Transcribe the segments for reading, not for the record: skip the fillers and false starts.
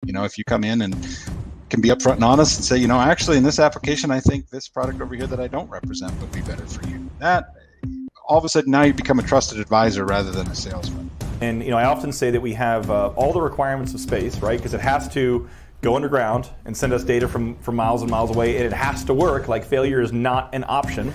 If you come in and can be upfront and honest and say, actually in this application, I think this product over here that I don't represent would be better for you. That all of a sudden now you become a trusted advisor rather than a salesman. And I often say that we have all the requirements of space, right? Because it has to go underground and send us data from miles and miles away, and it has to work. Like, failure is not an option.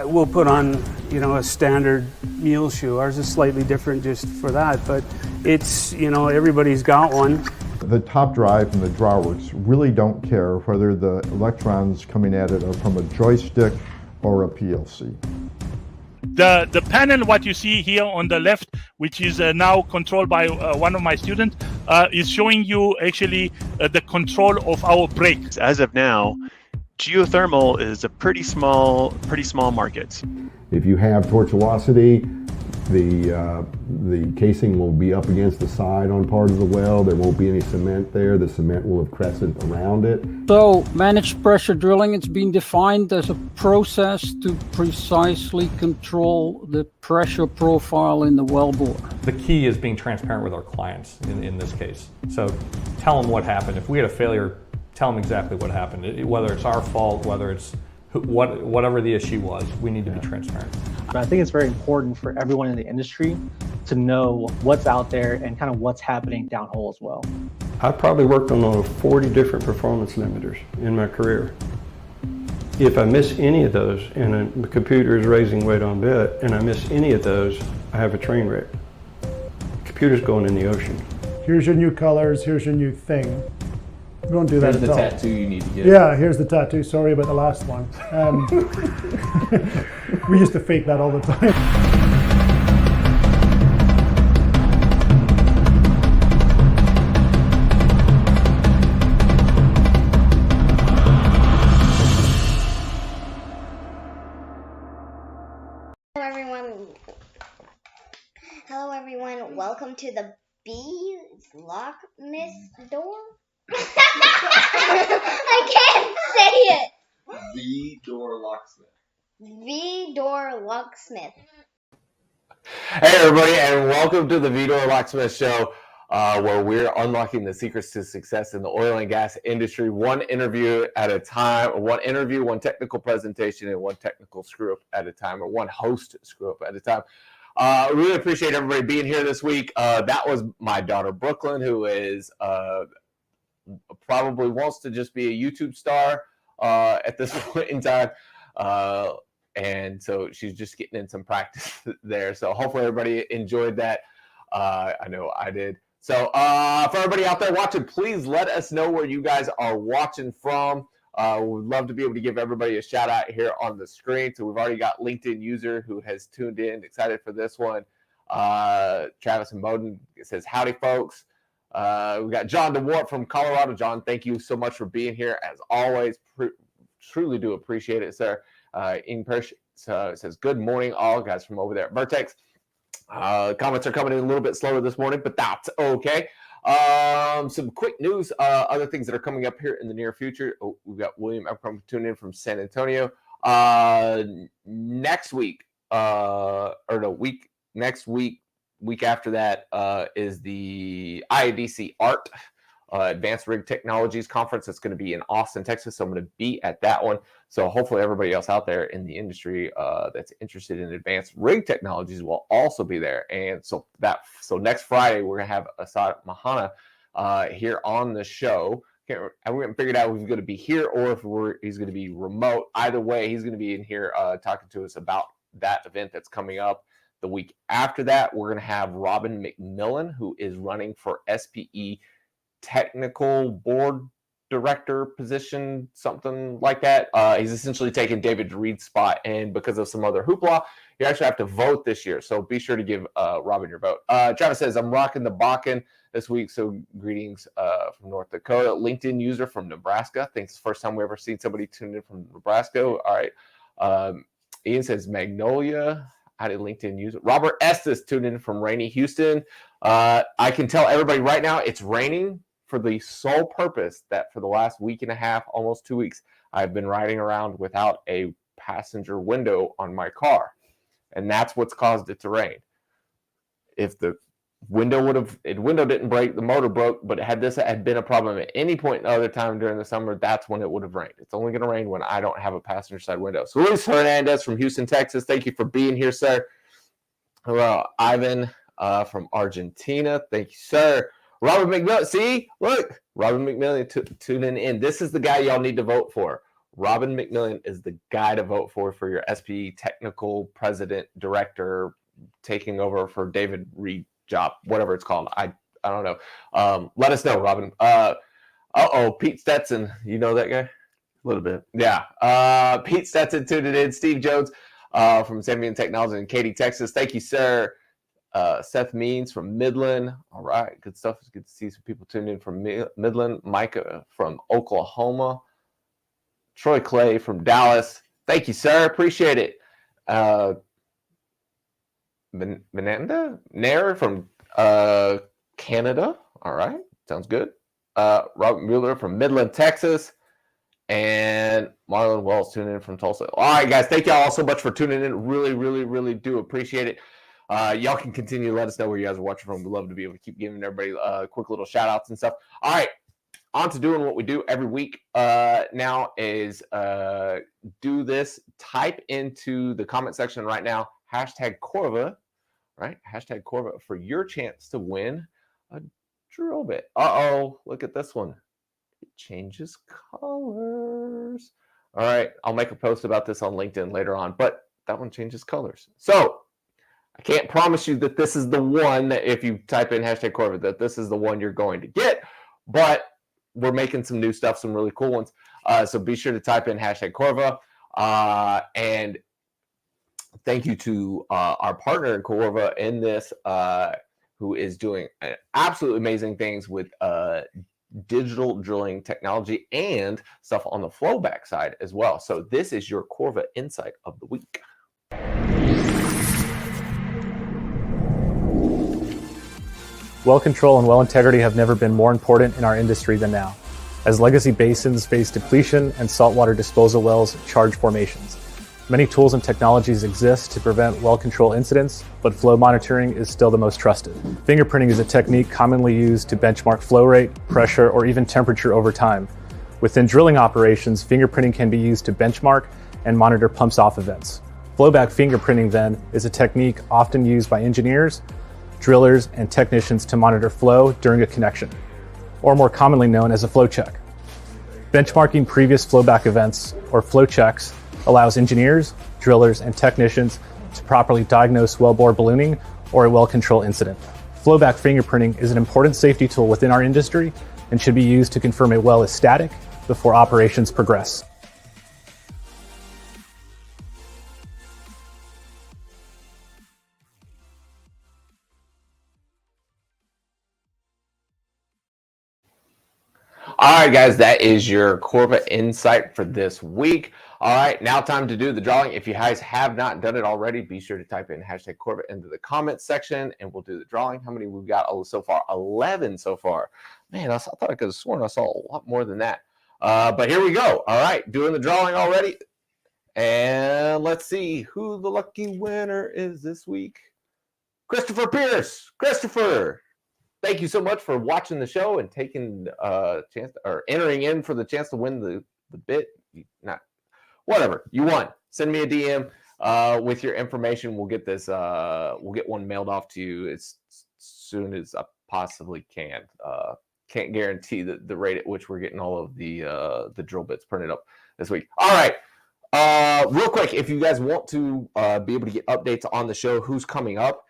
We'll put on, a standard mule shoe. Ours is slightly different just for that, but it's, everybody's got one. The top drive and the drawworks really don't care whether the electrons coming at it are from a joystick or a PLC. The panel, what you see here on the left, which is now controlled by one of my students, is showing you actually the control of our brakes. As of now, geothermal is a pretty small market. If you have tortuosity, the casing will be up against the side on part of the well. There won't be any cement there. The cement will have crescent around it. So managed pressure drilling, it's been defined as a process to precisely control the pressure profile in the wellbore. The key is being transparent with our clients in this case. So tell them what happened. If we had a failure, tell them exactly what happened. Whether it's our fault, whether it's whatever the issue was, we need to be transparent. I think it's very important for everyone in the industry to know what's out there and kind of what's happening downhole as well. I've probably worked on over 40 different performance limiters in my career. If I miss any of those and the computer is raising weight on bit and I miss any of those, I have a train wreck. The computer's going in the ocean. Here's your new colors, here's your new thing. We don't do that at all. Here's the tattoo you need to get. Yeah, here's the tattoo. Sorry about the last one. We used to fake that all the time. Hello everyone, welcome to the Locksmith door. I can't say it. The door locksmith. The door locksmith. Hey everybody, and welcome to the V-Door Locksmith Show, where we're unlocking the secrets to success in the oil and gas industry, one interview at a time, one interview, one technical presentation, and one technical screw-up at a time, or one host screw-up at a time. Really appreciate everybody being here this week. That was my daughter Brooklyn, who is probably wants to just be a YouTube star at this point in time. And so she's just getting in some practice there. So hopefully everybody enjoyed that. I know I did. So for everybody out there watching, please let us know where you guys are watching from. We'd love to be able to give everybody a shout out here on the screen. So we've already got LinkedIn user who has tuned in, excited for this one. Travis and Bowden says, howdy folks. We got John DeWart from Colorado. John, thank you so much for being here. As always, truly do appreciate it, sir. In person says, good morning, all guys from over there at Vertex. Comments are coming in a little bit slower this morning, but that's okay. Some quick news, other things that are coming up here in the near future. Oh, we've got William Epcrum tuning in from San Antonio. Next week, week after that is the IADC ART, Advanced Rig Technologies Conference. That's going to be in Austin, Texas. So I'm going to be at that one. So hopefully everybody else out there in the industry that's interested in advanced rig technologies will also be there. And so next Friday, we're going to have Asad Mahana here on the show. We haven't figured out if he's going to be here or if he's going to be remote. Either way, he's going to be in here talking to us about that event that's coming up. The week after that, we're going to have Robin McMillan, who is running for SPE technical board director position, something like that. He's essentially taken David Reed's spot, and because of some other hoopla, you actually have to vote this year. So be sure to give Robin your vote. Travis says, I'm rocking the Bakken this week, so greetings from North Dakota. LinkedIn user from Nebraska. I think it's the first time we ever seen somebody tuned in from Nebraska. All right. Ian says, Magnolia. How did LinkedIn use it? Robert Estes tuned in from rainy Houston. I can tell everybody right now it's raining for the sole purpose that for the last week and a half, almost 2 weeks, I've been riding around without a passenger window on my car. And that's what's caused it to rain. If the window didn't break, the motor broke, but had this had been a problem at any point other time during the summer, that's when it would have rained. It's only going to rain when I don't have a passenger side window. So Luis Hernandez from Houston, Texas, thank you for being here, sir. Hello, Ivan from Argentina, thank you, sir. Robert McMillan, see, look, Robin McMillan tuning in. This is the guy y'all need to vote for. Robin McMillan is the guy to vote for your SPE technical president, director, taking over for David Reed job, whatever it's called. I don't know. Let us know, Robin. Pete Stetson. You know that guy? A little bit. Yeah. Pete Stetson tuning in. Steve Jones from Samian Technology in Katy, Texas. Thank you, sir. Seth Means from Midland. All right. Good stuff. It's good to see some people tuning in from Midland. Micah from Oklahoma. Troy Clay from Dallas. Thank you, sir. Appreciate it. Menanda Nair from Canada. All right. Sounds good. Robert Mueller from Midland, Texas. And Marlon Wells tuning in from Tulsa. All right, guys. Thank y'all all so much for tuning in. Really, really, really do appreciate it. Y'all can continue to let us know where you guys are watching from. We'd love to be able to keep giving everybody quick little shout outs and stuff. All right. On to doing what we do every week now is do this. Type into the comment section right now, #Corva, right? #Corva for your chance to win a drill bit. Look at this one. It changes colors. All right, I'll make a post about this on LinkedIn later on, but that one changes colors. So I can't promise you that this is the one that if you type in #Corva, that this is the one you're going to get, but we're making some new stuff, some really cool ones. So be sure to type in #Corva. And thank you to our partner in Corva in this, who is doing absolutely amazing things with digital drilling technology and stuff on the flowback side as well. So this is your Corva Insight of the Week. Well control and well integrity have never been more important in our industry than now, as legacy basins face depletion and saltwater disposal wells charge formations. Many tools and technologies exist to prevent well control incidents, but flow monitoring is still the most trusted. Fingerprinting is a technique commonly used to benchmark flow rate, pressure, or even temperature over time. Within drilling operations, fingerprinting can be used to benchmark and monitor pumps off events. Flowback fingerprinting then is a technique often used by engineers, drillers, and technicians to monitor flow during a connection, or more commonly known as a flow check. Benchmarking previous flowback events, or flow checks, allows engineers, drillers, and technicians to properly diagnose wellbore ballooning or a well control incident. Flowback fingerprinting is an important safety tool within our industry and should be used to confirm a well is static before operations progress. All right, guys, that is your Corva Insight for this week. All right, now time to do the drawing. If you guys have not done it already, be sure to type in #Corva into the comments section, and we'll do the drawing. How many we've got? So far, 11 so far. Man, I thought I could have sworn I saw a lot more than that. But here we go. All right, doing the drawing already. And let's see who the lucky winner is this week. Christopher Pierce. Christopher, thank you so much for watching the show and taking a chance or entering in for the chance to win the bit. Whatever you want. Send me a DM with your information. We'll get this. We'll get one mailed off to you as soon as I possibly can. Can't guarantee the rate at which we're getting all of the drill bits printed up this week. All right. Real quick, if you guys want to be able to get updates on the show, who's coming up,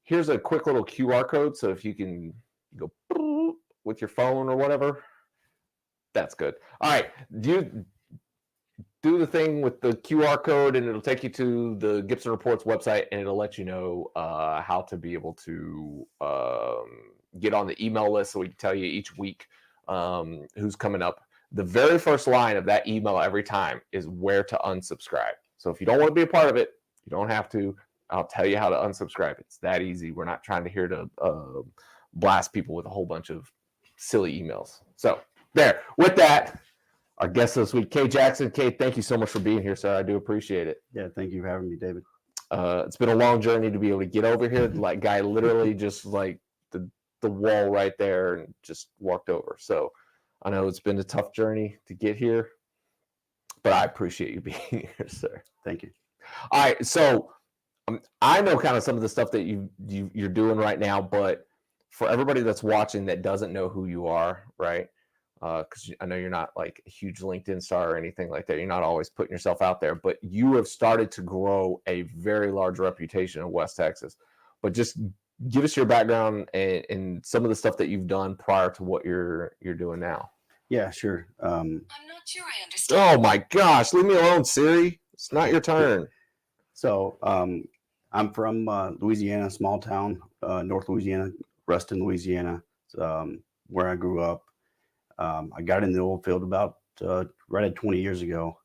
here's a quick little QR code. So if you can go with your phone or whatever, that's good. All right. Do the thing with the QR code, and it'll take you to the Gibson Reports website, and it'll let you know how to be able to get on the email list so we can tell you each week who's coming up. The very first line of that email every time is where to unsubscribe. So if you don't want to be a part of it, you don't have to. I'll tell you how to unsubscribe. It's that easy. We're not trying to here to blast people with a whole bunch of silly emails. So there. With that, our guest this week, Cade Jackson. Cade, thank you so much for being here, sir. I do appreciate it. Yeah, thank you for having me, David. It's been a long journey to be able to get over here. Like guy literally just like the wall right there and just walked over. So I know it's been a tough journey to get here, but I appreciate you being here, sir. Thank you. All right, so I know kind of some of the stuff that you're doing right now, but for everybody that's watching that doesn't know who you are, right? Because I know you're not like a huge LinkedIn star or anything like that. You're not always putting yourself out there, but you have started to grow a very large reputation in West Texas. But just give us your background and some of the stuff that you've done prior to what you're doing now. Yeah, sure. I'm not sure I understand. Oh my gosh, leave me alone, Siri. It's not your turn. So I'm from Louisiana, small town, North Louisiana, Ruston, Louisiana, where I grew up. I got in the oil field about right at 20 years ago.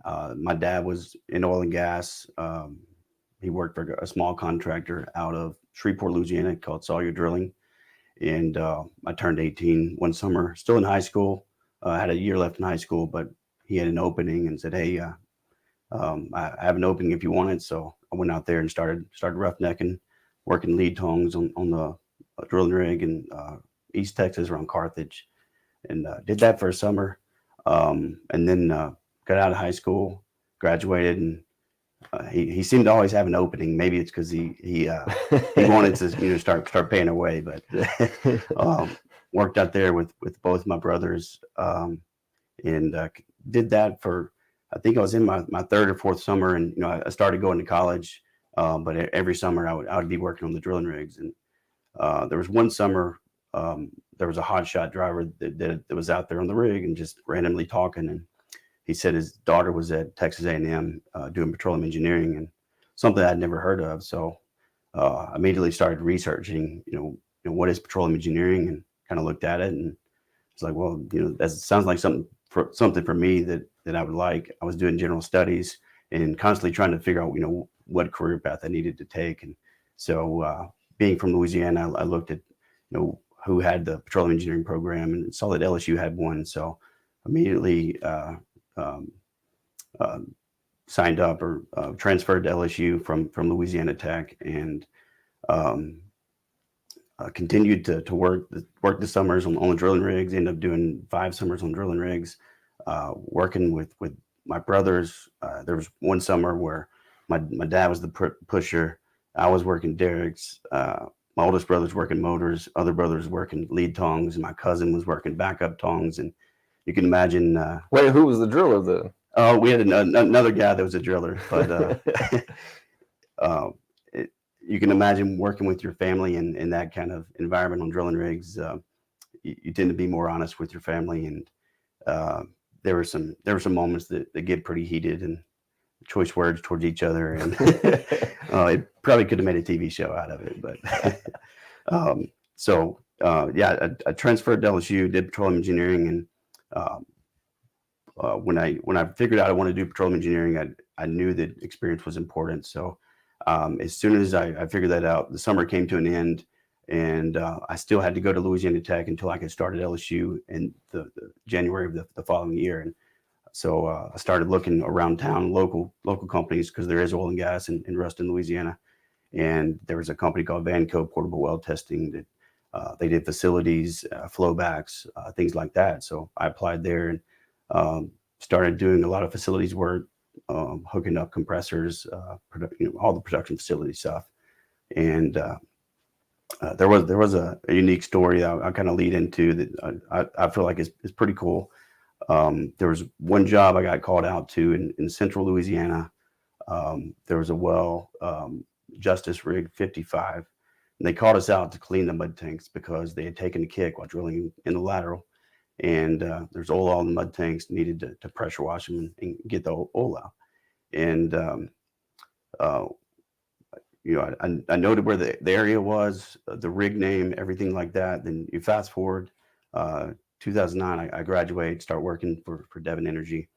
My dad was in oil and gas. He worked for a small contractor out of Shreveport, Louisiana, called Sawyer Drilling. And I turned 18 one summer, still in high school. I had a year left in high school, but he had an opening and said, "Hey, I have an opening if you want it." So I went out there and started roughnecking, working lead tongs on the drilling rig in East Texas around Carthage, and did that for a summer. And then got out of high school, graduated, and he seemed to always have an opening. Maybe it's because he wanted to start paying away, but worked out there with both my brothers, and did that for, I think I was in my third or fourth summer, and I started going to college, but every summer I would be working on the drilling rigs. And there was one summer there was a hotshot driver that was out there on the rig and just randomly talking, and he said his daughter was at Texas A&M doing petroleum engineering, and something I'd never heard of. So I immediately started researching, what is petroleum engineering, and kind of looked at it, and it's like, well, that sounds like something for me that I would like. I was doing general studies and constantly trying to figure out, what career path I needed to take. And so being from Louisiana, I looked at, who had the petroleum engineering program, and saw that LSU had one. So immediately signed up or transferred to LSU from Louisiana Tech, and continued to work the summers on the drilling rigs. Ended up doing 5 summers on drilling rigs, working with my brothers. There was one summer where my dad was the pusher. I was working derricks. My oldest brother's working motors. Other brothers working lead tongs, and my cousin was working backup tongs. And you can imagine. Wait, who was the driller then? We had another guy that was a driller, but you can imagine working with your family in that kind of environment on drilling rigs. You tend to be more honest with your family, and there were some moments that get pretty heated and choice words towards each other, and it probably could have made a TV show out of it. But I transferred to LSU, did petroleum engineering, and when I figured out I wanted to do petroleum engineering, I knew that experience was important. So as soon as I figured that out, the summer came to an end, and I still had to go to Louisiana Tech until I could start at LSU in the January of the following year. And so I started looking around town, local companies, because there is oil and gas in Ruston, Louisiana. And there was a company called Vanco Portable Well Testing that they did facilities, flowbacks, things like that. So I applied there and started doing a lot of facilities work, hooking up compressors, all the production facility stuff. And there was a unique story that I'll kind of lead into that I feel like is pretty cool. There was one job I got called out to in central Louisiana. There was a well, Justice Rig 55, and they called us out to clean the mud tanks because they had taken a kick while drilling in the lateral. And there's oil all in the mud tanks, needed to pressure wash them and get the oil out. And I noted where the area was, the rig name, everything like that. Then you fast forward 2009, I graduated, start working for Devon Energy,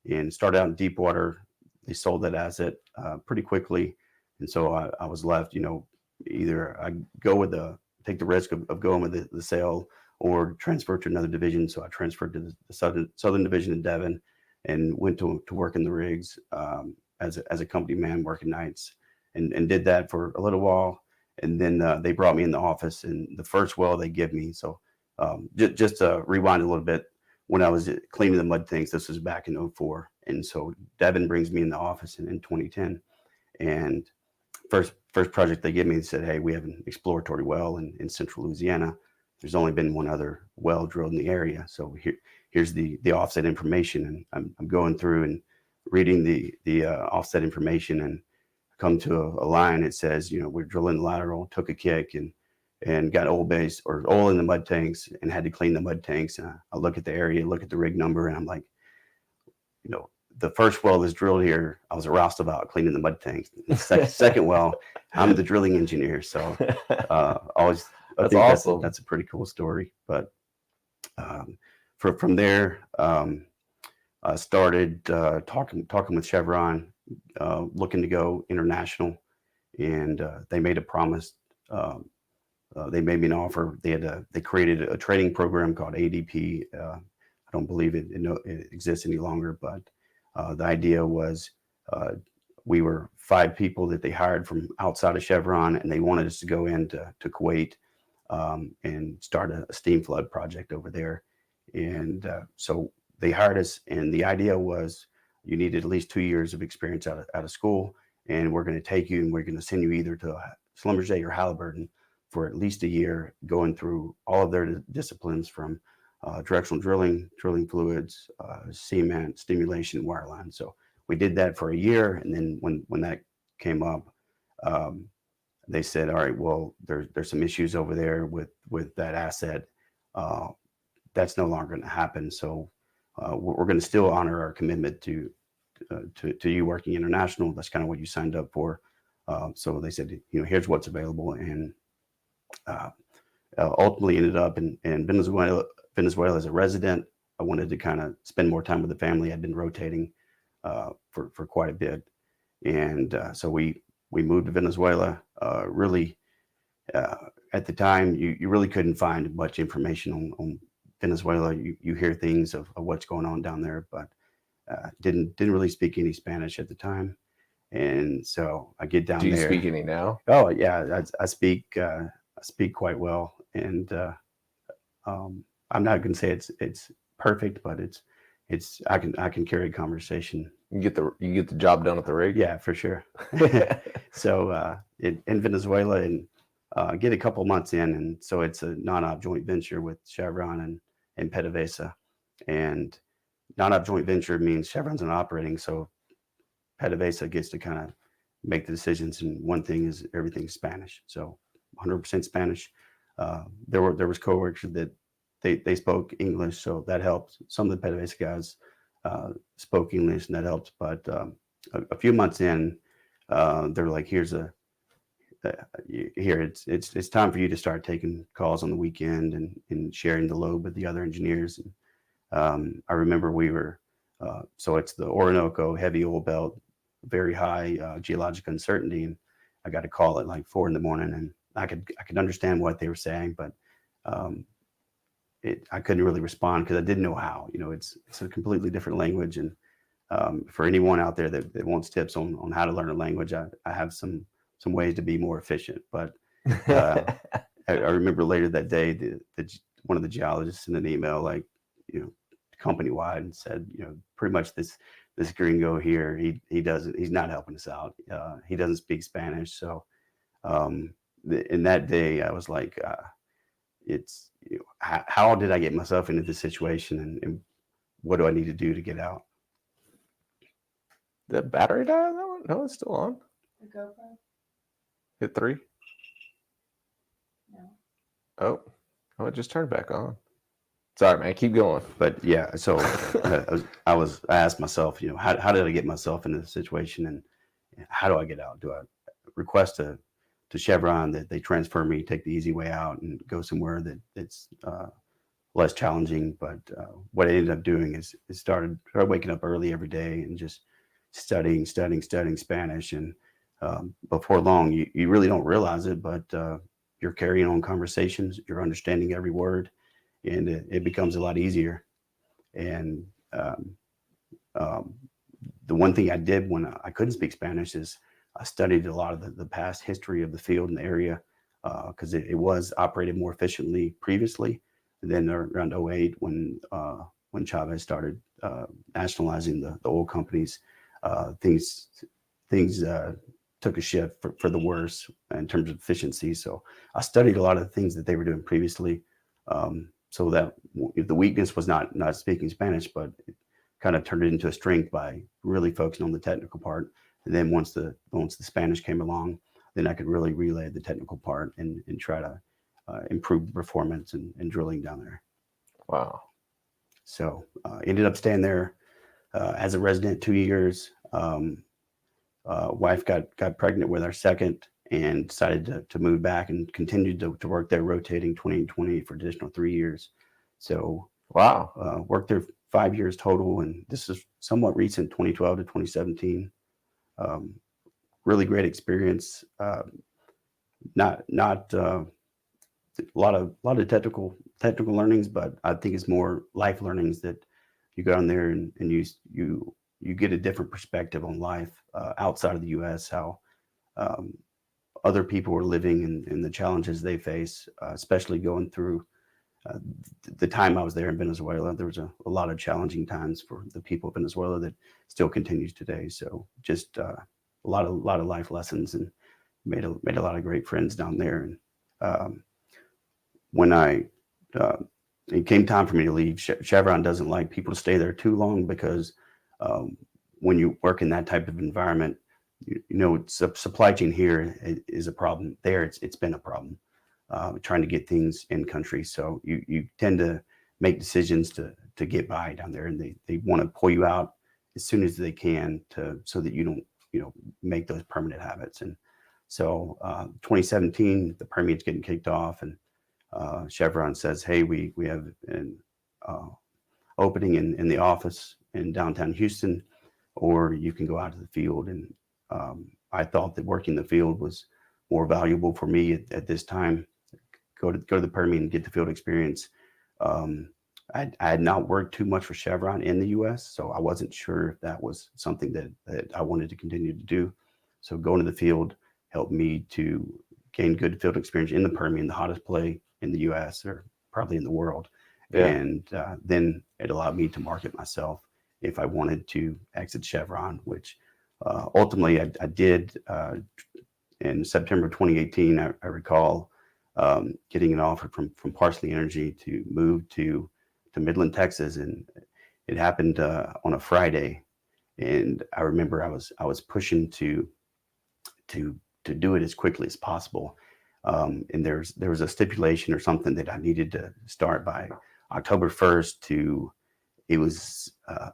and started out in deep water. They sold that asset pretty quickly, and so I was left. Either I take the risk of going with the sale, or transfer to another division. So I transferred to the Southern Division in Devon, and went to work in the rigs. as a company man working nights, and did that for a little while. And then they brought me in the office, and the first well they give me. So just to rewind a little bit, when I was cleaning the mud tanks, this was back in 2004. And so Devin brings me in the office in 2010. And first project they give me, said, hey, we have an exploratory well in central Louisiana. There's only been one other well drilled in the area. So here's the offset information. And I'm going through and reading the offset information, and come to a line. It says, we're drilling lateral, took a kick, and got oil in the mud tanks, and had to clean the mud tanks. And I look at the area, look at the rig number, and I'm like, the first well that's drilled here, I was aroused about cleaning the mud tanks. The second well, I'm the drilling engineer. So always, that's awesome. That's a pretty cool story. But from there, I started talking with Chevron, looking to go international, and they made a promise. They made me an offer. They created a training program called ADP. I don't believe it exists any longer, but the idea was we were 5 people that they hired from outside of Chevron, and they wanted us to go into Kuwait and start a steam flood project over there. And so they hired us, and the idea was you needed at least 2 years of experience out of school, and we're going to take you and we're going to send you either to Schlumberger or Halliburton for at least a year, going through all of their disciplines from directional drilling fluids, cement, stimulation, wireline. So we did that for a year, and then when that came up, they said, all right, well, there's some issues over there with that asset. That's no longer going to happen. So we're going to still honor our commitment to you working international. That's kind of what you signed up for. So they said, here's what's available, and ultimately ended up in Venezuela as a resident. I wanted to kind of spend more time with the family. I'd been rotating for quite a bit, and so we moved to Venezuela. Really, at the time, you really couldn't find much information on Venezuela. You hear things of what's going on down there, but didn't really speak any Spanish at the time. And so I get down there. Do you speak any now? Oh yeah, I speak quite well, and I'm not going to say it's perfect, but it's I can carry a conversation. You get the job done at the rig. Yeah, for sure. So in Venezuela, and get a couple months in, and so it's a non-op joint venture with Chevron and PDVSA, and non-op joint venture means Chevron's not operating, so PDVSA gets to kind of make the decisions, and one thing is everything's Spanish, so 100% Spanish. There was coworkers that they spoke English, so that helped. Some of the PDVSA guys spoke English, and that helped. But a few months in, they're like, here it's time for you to start taking calls on the weekend and sharing the load with the other engineers. And I remember we were so it's the Orinoco heavy oil belt, very high geologic uncertainty, and I got a call at like 4 a.m, and I could understand what they were saying, but I couldn't really respond because I didn't know how. It's a completely different language, and for anyone out there that wants tips on how to learn a language, I have some ways to be more efficient. But I remember later that day, one of the geologists sent an email, like, company wide, and said, pretty much this gringo here, he's not helping us out. He doesn't speak Spanish. So in that day, I was like, how did I get myself into this situation, and what do I need to do to get out? The battery die on that one? No, it's still on. The GoPro? Hit 3. No. Oh, it just turned back on. Sorry, man. Keep going. But yeah, so I asked myself, how did I get myself into this situation, and how do I get out? Do I request to Chevron that they transfer me, take the easy way out, and go somewhere that's less challenging? But what I ended up doing is started waking up early every day and just studying Spanish. And before long, you really don't realize it, but you're carrying on conversations, you're understanding every word, and it becomes a lot easier. And the one thing I did when I couldn't speak Spanish is I studied a lot of the past history of the field and the area, because it was operated more efficiently previously. And then around 08, when Chavez started nationalizing the oil companies, things took a shift for the worse in terms of efficiency. So I studied a lot of the things that they were doing previously. So that the weakness was not speaking Spanish, but it kind of turned it into a strength by really focusing on the technical part. And then once the Spanish came along, then I could really relay the technical part and try to improve the performance and drilling down there. Wow. So ended up staying there as a resident 2 years. Wife got pregnant with our second and decided to move back and continued to work there, rotating 2020 for additional 3 years. So wow, worked there 5 years total, and this is somewhat recent, 2012 to 2017. Really great experience. Not a lot of technical learnings, but I think it's more life learnings that you go down there and you get a different perspective on life outside of the U.S. How other people are living and the challenges they face, especially going through the time I was there in Venezuela. There was a lot of challenging times for the people of Venezuela that still continues today. So just a lot of life lessons, and made a lot of great friends down there. And when it came time for me to leave, Chevron doesn't like people to stay there too long, because when you work in that type of environment, you know, supply chain here is a problem. There, it's been a problem trying to get things in country. So you tend to make decisions to get by down there, and they want to pull you out as soon as they can so that you don't make those permanent habits. And so 2017, the Permian's getting kicked off, and Chevron says, hey, we have an opening in the office in downtown Houston, or you can go out to the field. And I thought that working the field was more valuable for me at this time. Go to the Permian and get the field experience. I had not worked too much for Chevron in the U.S., so I wasn't sure if that was something that I wanted to continue to do. So going to the field helped me to gain good field experience in the Permian, the hottest play in the U.S. or probably in the world. Yeah. And then it allowed me to market myself if I wanted to exit Chevron, which ultimately I did in September 2018. I recall getting an offer from Parsley Energy to move to Midland, Texas, and it happened on a Friday. And I remember I was pushing to do it as quickly as possible. And there was a stipulation or something that I needed to start by October 1st it was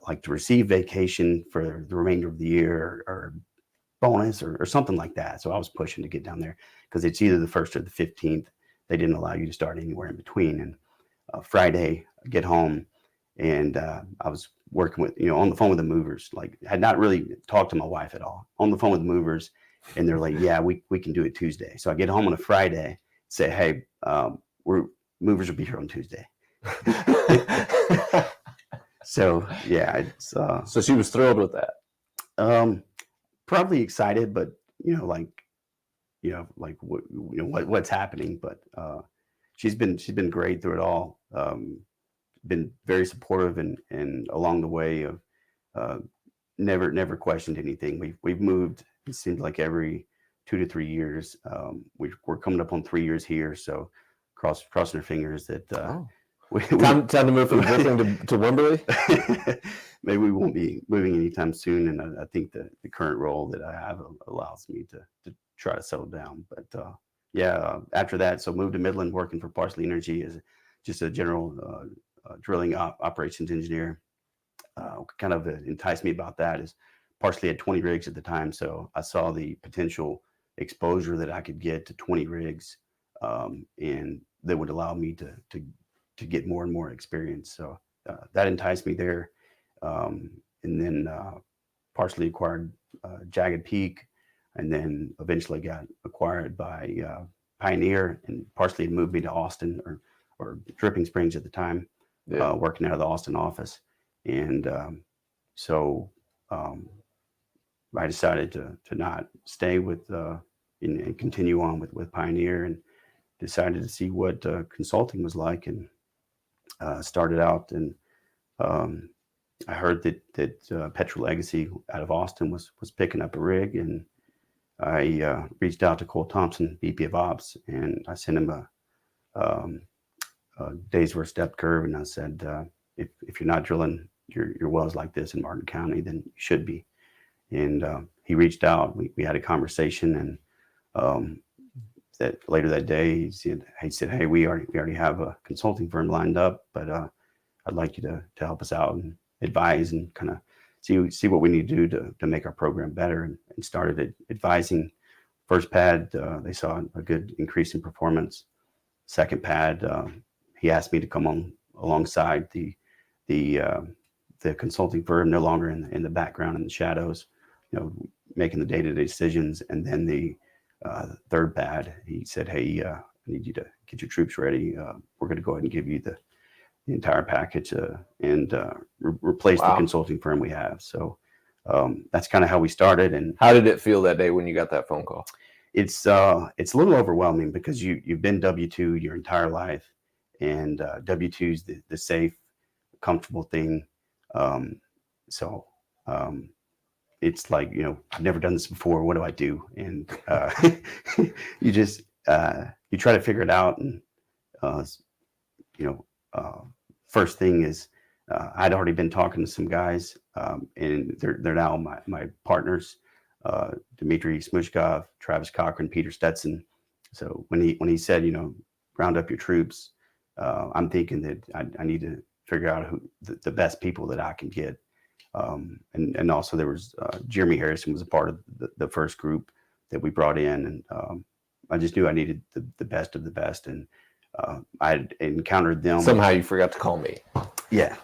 like to receive vacation for the remainder of the year or bonus or something like that. So I was pushing to get down there because it's either the 1st or the 15th. They didn't allow you to start anywhere in between. And Friday, I get home and I was working with, on the phone with the movers, like had not really talked to my wife at all, on the phone with the movers. And they're like, yeah, we can do it Tuesday. So I get home on a Friday, say, hey, movers will be here on Tuesday. So yeah, it's so she was thrilled with that. Probably excited, but what's happening. But she's been great through it all. Been very supportive and along the way of never questioned anything. We've moved. It seems like every 2 to 3 years. We're coming up on 3 years here, so crossing our fingers that time to move from Brooklyn to Wimberley. Maybe we won't be moving anytime soon, and I think the current role that I have allows me to try to settle down. But after that, so moved to Midland, working for Parsley Energy as just a general drilling operations engineer. Kind of enticed me about that is Parsley had 20 rigs at the time, so I saw the potential exposure that I could get to 20 rigs, and that would allow me to get more and more experience. So that enticed me there. And then Parsley acquired Jagged Peak, and then eventually got acquired by Pioneer, and Parsley had moved me to Austin or Dripping Springs at the time, working out of the Austin office. And so I decided to not stay with and continue on with Pioneer, and decided to see what consulting was like, and started out. And I heard that Petro Legacy out of Austin was picking up a rig, and I reached out to Cole Thompson, VP of Ops, and I sent him a day's worth step curve, and I said, if you're not drilling your wells like this in Martin County, then you should be. And he reached out. We had a conversation, and that later that day, he said, hey, we already have a consulting firm lined up, but I'd like you to help us out and advise and kind of see what we need to do to make our program better, and started advising. First pad, they saw a good increase in performance. Second pad, he asked me to come on alongside the consulting firm, no longer in the background in the shadows, making the day-to-day decisions. And then the third pad, he said, hey, I need you to get your troops ready. We're going to go ahead and give you the entire package and replace the consulting firm we have. So that's kind of how we started. And how did it feel that day when you got that phone call? It's a little overwhelming, because you've been W-2 your entire life, and W-2 is the safe, comfortable thing. It's like, I've never done this before. What do I do? And you just you try to figure it out. And first thing is, I'd already been talking to some guys, and they're now my partners, Dmitry Smushkov, Travis Cochran, Peter Stetson. So when he said, round up your troops, I'm thinking that I need to figure out who the best people that I can get. And also there was Jeremy Harrison was a part of the first group that we brought in, and I just knew I needed the best of the best. And I encountered them. Somehow you forgot to call me. Yeah.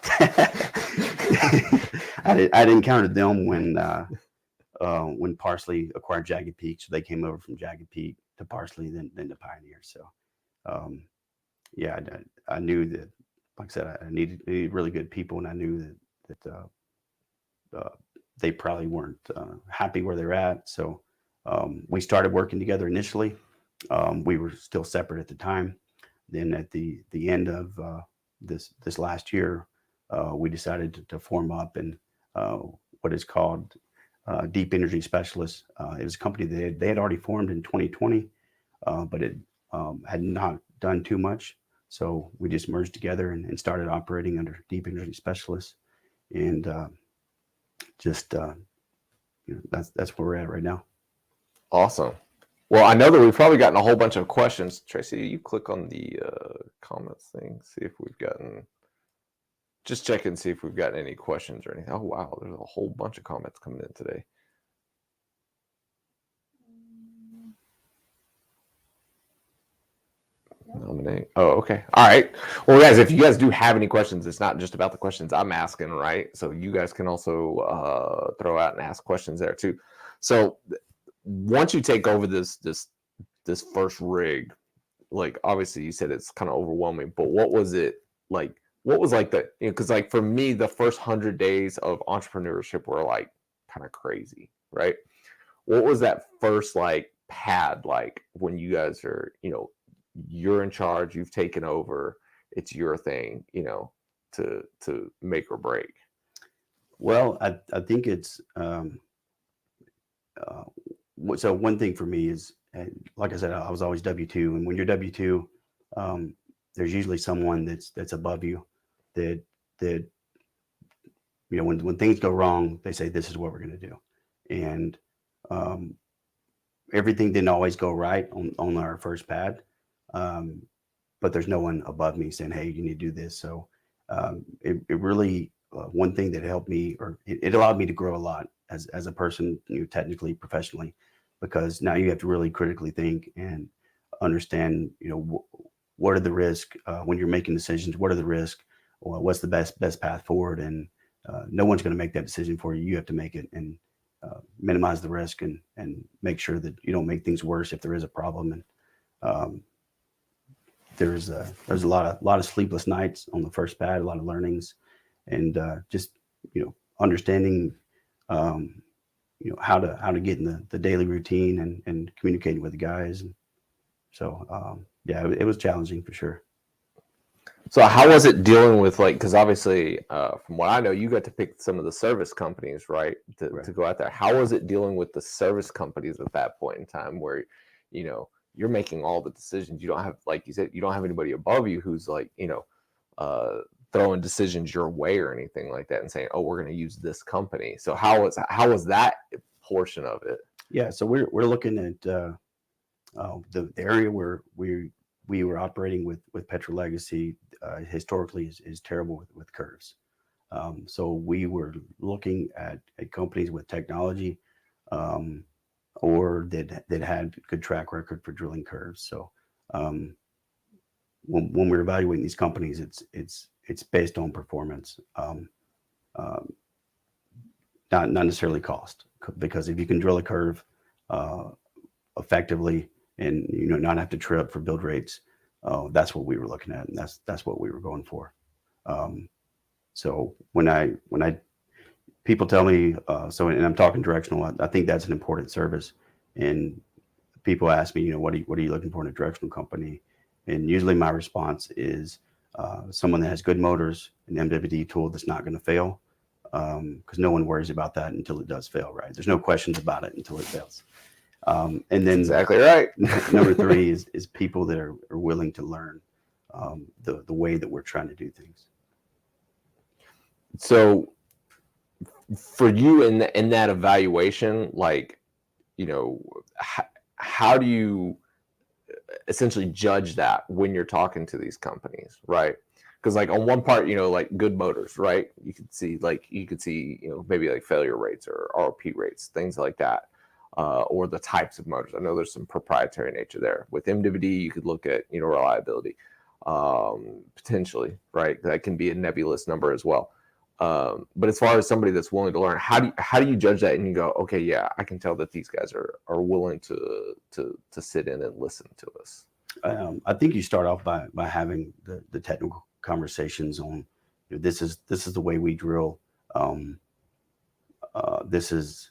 I'd encountered them when Parsley acquired Jagged Peak. So they came over from Jagged Peak to Parsley, then to Pioneer. So yeah, I knew that, like I said, I needed really good people, and I knew that they probably weren't happy where they're at. So we started working together initially. We were still separate at the time. Then at the end of this last year, we decided to form up, and what is called Deep Energy Specialists. It was a company that they had already formed in 2020, but it had not done too much. So we just merged together and started operating under Deep Energy Specialists, and that's where we're at right now. Awesome. Well, I know that we've probably gotten a whole bunch of questions. Tracy, you click on the comments thing, see if we've gotten. Just check and see if we've gotten any questions or anything. Oh wow, there's a whole bunch of comments coming in today. Nominate. Oh, okay. All right. Well, guys, if you guys do have any questions, it's not just about the questions I'm asking, right? So you guys can also throw out and ask questions there too. So once you take over this first rig, like obviously you said it's kind of overwhelming, but what was it like? What was like the, because like for me, the first 100 days of entrepreneurship were like kind of crazy, right? What was that first like pad like when you guys are, you're in charge, you've taken over, it's your thing, to make or break? Well, I think it's so one thing for me is, like I said, I was always W-2, and when you're W-2, there's usually someone that's above you that when things go wrong, they say, this is what we're going to do. And everything didn't always go right on our first pad, but there's no one above me saying, hey, you need to do this. So it really, one thing that helped me, or it allowed me to grow a lot as a person, technically, professionally, because now you have to really critically think and understand, what are the risks when you're making decisions? What are the risks? What's the best path forward? And no one's going to make that decision for you. You have to make it and minimize the risk and make sure that you don't make things worse if there is a problem. And there's a lot of sleepless nights on the first pad, a lot of learnings, and just understanding how to get in the daily routine and communicating with the guys. And so yeah, it was challenging for sure. So how was it dealing with, like, because obviously from what I know, you got to pick some of the service companies, right, to go out there. How was it dealing with the service companies at that point in time where, you're making all the decisions? You don't have, like you said, you don't have anybody above you who's like, throwing decisions your way or anything like that and saying, oh, we're going to use this company. So how was that portion of it? Yeah, so we're looking at the area where we were operating with Petro Legacy historically is terrible with curves. So we were looking at companies with technology or that had good track record for drilling curves. So when we're evaluating these companies, it's based on performance, not necessarily cost. Because if you can drill a curve effectively and not have to trip for build rates, that's what we were looking at, and that's what we were going for. So when people tell me, and I'm talking directional, I think that's an important service. And people ask me, what are you looking for in a directional company? And usually my response is someone that has good motors, an MWD tool that's not going to fail, because no one worries about that until it does fail, right? There's no questions about it until it fails. And then exactly right. Number 3 is people that are willing to learn the way that we're trying to do things. So for you in that evaluation, like, how do you essentially judge that when you're talking to these companies, right? Because like on one part, like good motors, right? You could see maybe like failure rates or ROP rates, things like that, or the types of motors. I know there's some proprietary nature there. With MWD, you could look at reliability, potentially, right? That can be a nebulous number as well. But as far as somebody that's willing to learn, how do you judge that and you go, okay, yeah, I can tell that these guys are willing to sit in and listen to us? I think you start off by having the technical conversations on this is the way we drill. This is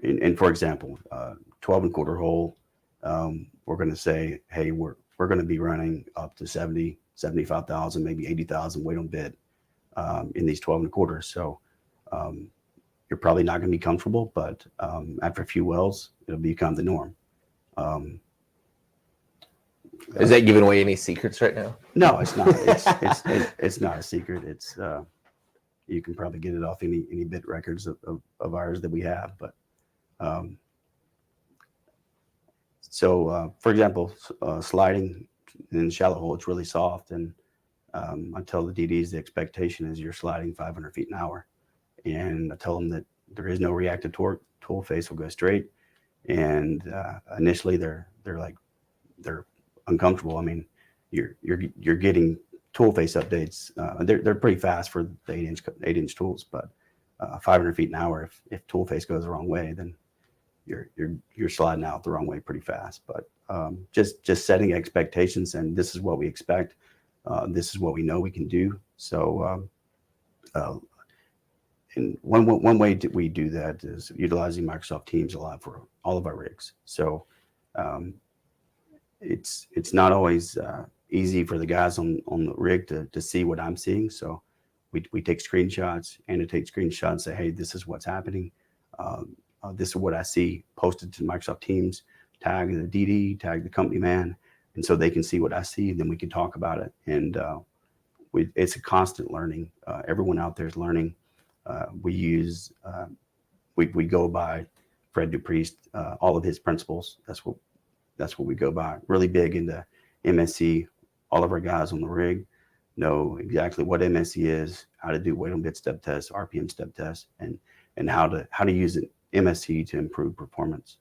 and for example, 12 and quarter hole, we're going to say, hey, we're going to be running up to 70, 75,000, maybe 80,000 weight on bit in these 12 and a quarter. So you're probably not going to be comfortable, but after a few wells, it'll become the norm. Is that giving away any secrets right now? No, it's not. It's not a secret. It's you can probably get it off any bit records of ours that we have. But so for example, sliding in shallow hole, it's really soft, and I tell the DDs the expectation is you're sliding 500 feet an hour, and I tell them that there is no reactive torque. Tool face will go straight, and initially they're uncomfortable. I mean, you're getting tool face updates. They're pretty fast for the 8-inch tools, but 500 feet an hour, if tool face goes the wrong way, then you're sliding out the wrong way pretty fast. But just setting expectations, and this is what we expect. This is what we know we can do. So, and one way that we do that is utilizing Microsoft Teams a lot for all of our rigs. So, it's not always easy for the guys on the rig to see what I'm seeing. So, we take screenshots, annotate screenshots, say, hey, this is what's happening. This is what I see posted to Microsoft Teams. Tag the DD, tag the company man, and so they can see what I see. Then we can talk about it, and it's a constant learning. Everyone out there is learning. We use we go by Fred Dupriest, all of his principles. That's what we go by. Really big into MSC. All of our guys on the rig know exactly what MSC is, how to do weight on bit step tests, RPM step tests, and how to use an MSC to improve performance.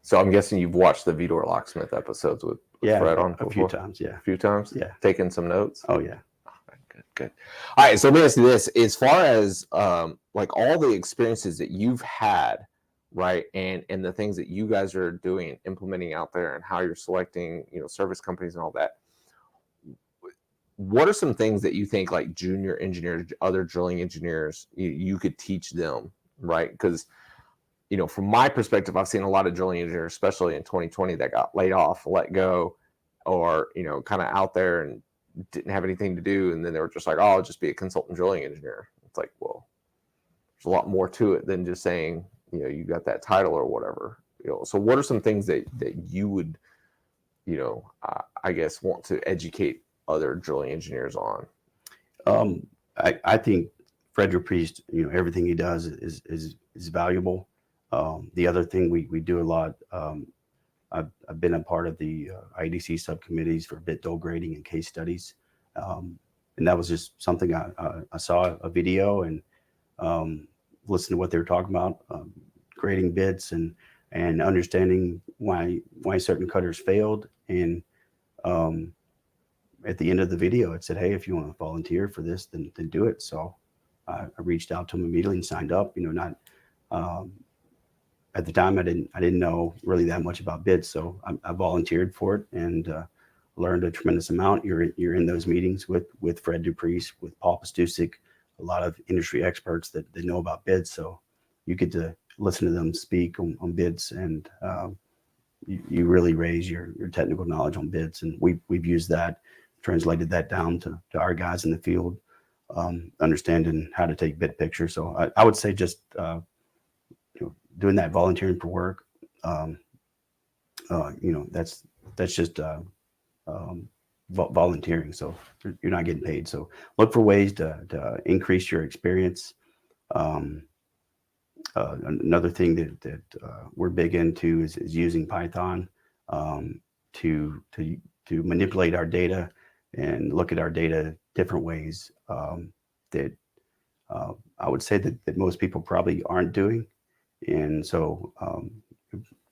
So I'm guessing you've watched the Vidor Locksmith episodes with Fred on before? A few times, yeah. A few times? Yeah. Taking some notes? Oh, yeah. Good. All right, so let me ask you this. As far as like all the experiences that you've had, right, and the things that you guys are doing, implementing out there, and how you're selecting, service companies and all that, what are some things that you think like junior engineers, other drilling engineers, you could teach them, right? Because, you know, from my perspective, I've seen a lot of drilling engineers, especially in 2020, that got laid off, let go, or, you know, kind of out there and didn't have anything to do. And then they were just like, oh, I'll just be a consultant drilling engineer. It's like, well, there's a lot more to it than just saying, you know, you got that title or whatever. You know, so what are some things that you would, you know, I guess want to educate other drilling engineers on? I think Fred Priest, you know, everything he does is valuable. The other thing we do a lot, I've been a part of the IADC subcommittees for bit dull grading and case studies. And that was just something I saw a video and listened to what they were talking about, grading bits and understanding why certain cutters failed. And at the end of the video, it said, hey, if you want to volunteer for this, then do it. So I reached out to him immediately and signed up. You know, not at the time I didn't know really that much about bits, so I volunteered for it and learned a tremendous amount. You're in those meetings with Fred Dupriest, with Paul Pastusik, a lot of industry experts that know about bids. So you get to listen to them speak on bids, and you really raise your technical knowledge on bids. And we've used that, translated that down to our guys in the field, understanding how to take bid pictures. So I would say just doing that volunteering for work, you know, that's just volunteering. So you're not getting paid. So look for ways to increase your experience. Another thing that we're big into is using Python to manipulate our data and look at our data different ways that I would say that most people probably aren't doing. And so,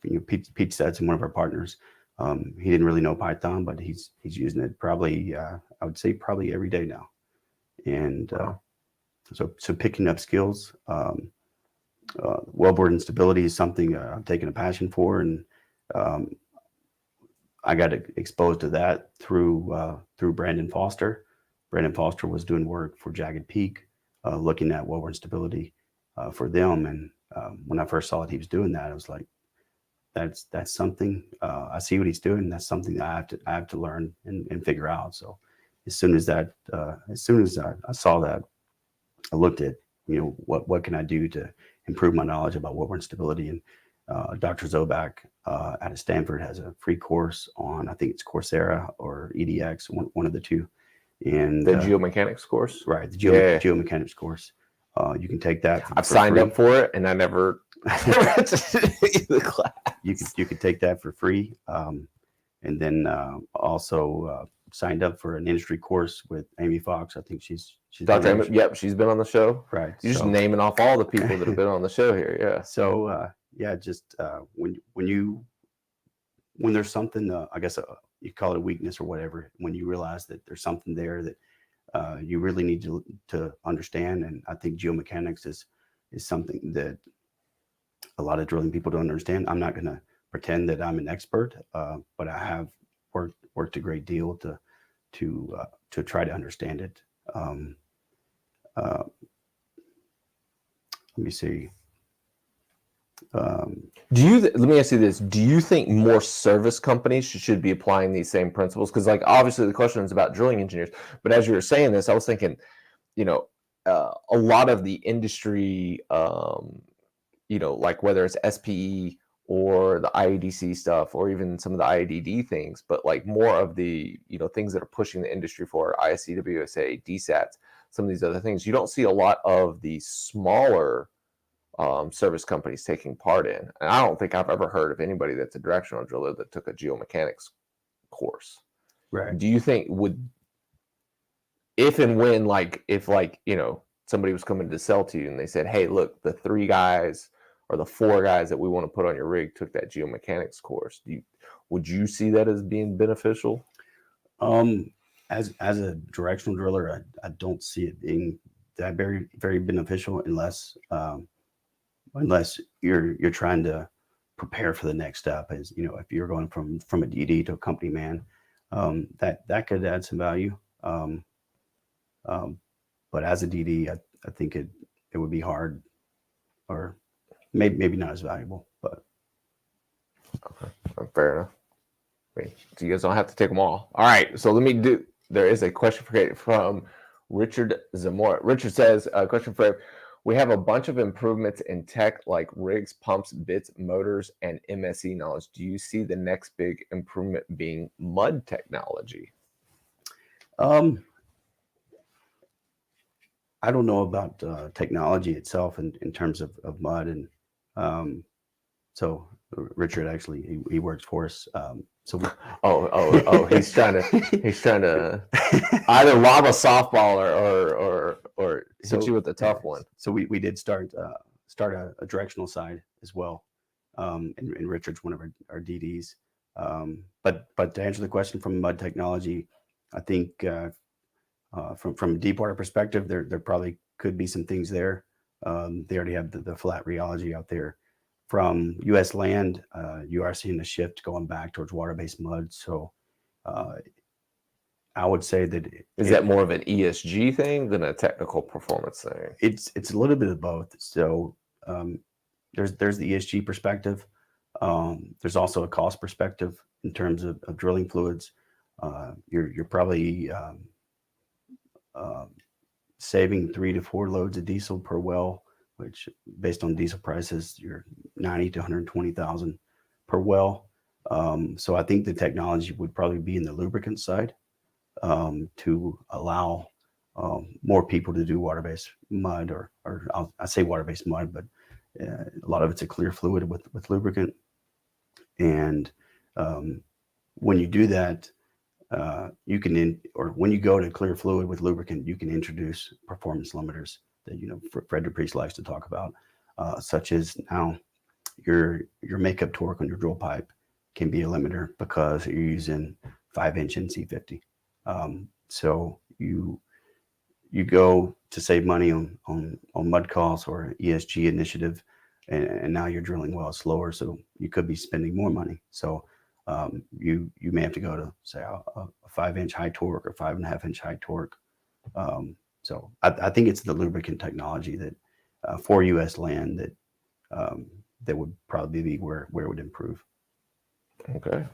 you know, Pete Stetson, one of our partners, he didn't really know Python, but he's using it probably, I would say probably every day now. And so picking up skills, wellbore instability is something I've taken a passion for, and I got exposed to that through Brandon Foster. Brandon Foster was doing work for Jagged Peak, looking at wellbore instability for them. And when I first saw that he was doing that, I was like, that's something, I see what he's doing. That's something that I have to learn and figure out. So as soon as I saw that, I looked at, you know, what can I do to improve my knowledge about wellbore instability. And Dr. Zobak out of Stanford has a free course on, I think it's Coursera or EDX, one of the two. And the geomechanics course, right? The geomechanics course. You can take that. I've signed up for it, and I never had to take the class. You could take that for free, and then also signed up for an industry course with Amy Fox. I think she's Dr. Amy, yep, she's been on the show. Right. You're just naming off all the people that have been on the show here. Yeah. So yeah, just when there's something, I guess you call it a weakness or whatever, when you realize that there's something there that you really need to understand. And I think geomechanics is something that a lot of drilling people don't understand. I'm not going to pretend that I'm an expert, but I have worked a great deal to try to understand it. Let me see. Let me ask you this: do you think more service companies should be applying these same principles? Because, like, obviously the question is about drilling engineers, but as you were saying this, I was thinking, you know, a lot of the industry, you know, like whether it's SPE or the IADC stuff, or even some of the IADD things, but like more of the, you know, things that are pushing the industry for ISC, WSA, DSATs, some of these other things, you don't see a lot of the smaller service companies taking part in. And I don't think I've ever heard of anybody that's a directional driller that took a geomechanics course. Right. Do you think if and when, like, if, like, you know, somebody was coming to sell to you and they said, hey, look, the 3 guys or the 4 guys that we want to put on your rig took that geomechanics course, would you see that as being beneficial? As a directional driller, I don't see it being that very, very beneficial unless you're trying to prepare for the next step. As you know, if you're going from a DD to a company man, that could add some value. Um, but as a DD, I think it would be hard, or maybe not as valuable. But okay, fair enough. Wait, so you guys don't have to take them all. All right, so let me do. There is a question from Richard Zamora. Richard says, question for him. We have a bunch of improvements in tech like rigs, pumps, bits, motors, and MSE knowledge. Do you see the next big improvement being mud technology? I don't know about technology itself in terms of mud, and so Richard actually he works for us. So he's trying to either lob a softball or hit you with a tough one. So we did start a directional side as well, and Richard's one of our DDs. But to answer the question from mud technology, I think from a deep water perspective, there probably could be some things there. They already have the flat rheology out there. From U.S. land, you are seeing a shift going back towards water-based mud. So I would say that is that more of an ESG thing than a technical performance thing? It's a little bit of both. So there's the ESG perspective. There's also a cost perspective in terms of drilling fluids. You're probably saving 3 to 4 loads of diesel per well, which based on diesel prices, you're 90 to 120,000 per well. So I think the technology would probably be in the lubricant side to allow more people to do water-based mud, or I say water-based mud, but a lot of it's a clear fluid with lubricant. And when you do that, you can, or when you go to clear fluid with lubricant, you can introduce performance limiters that Fred DePriest likes to talk about, such as now your makeup torque on your drill pipe can be a limiter because you're using 5-inch NC50. So you go to save money on mud costs or ESG initiative, and now you're drilling wells slower, so you could be spending more money. So you may have to go to say a 5-inch high torque or 5.5-inch high torque. So I think it's the lubricant technology that for U.S. land that would probably be where it would improve. Okay.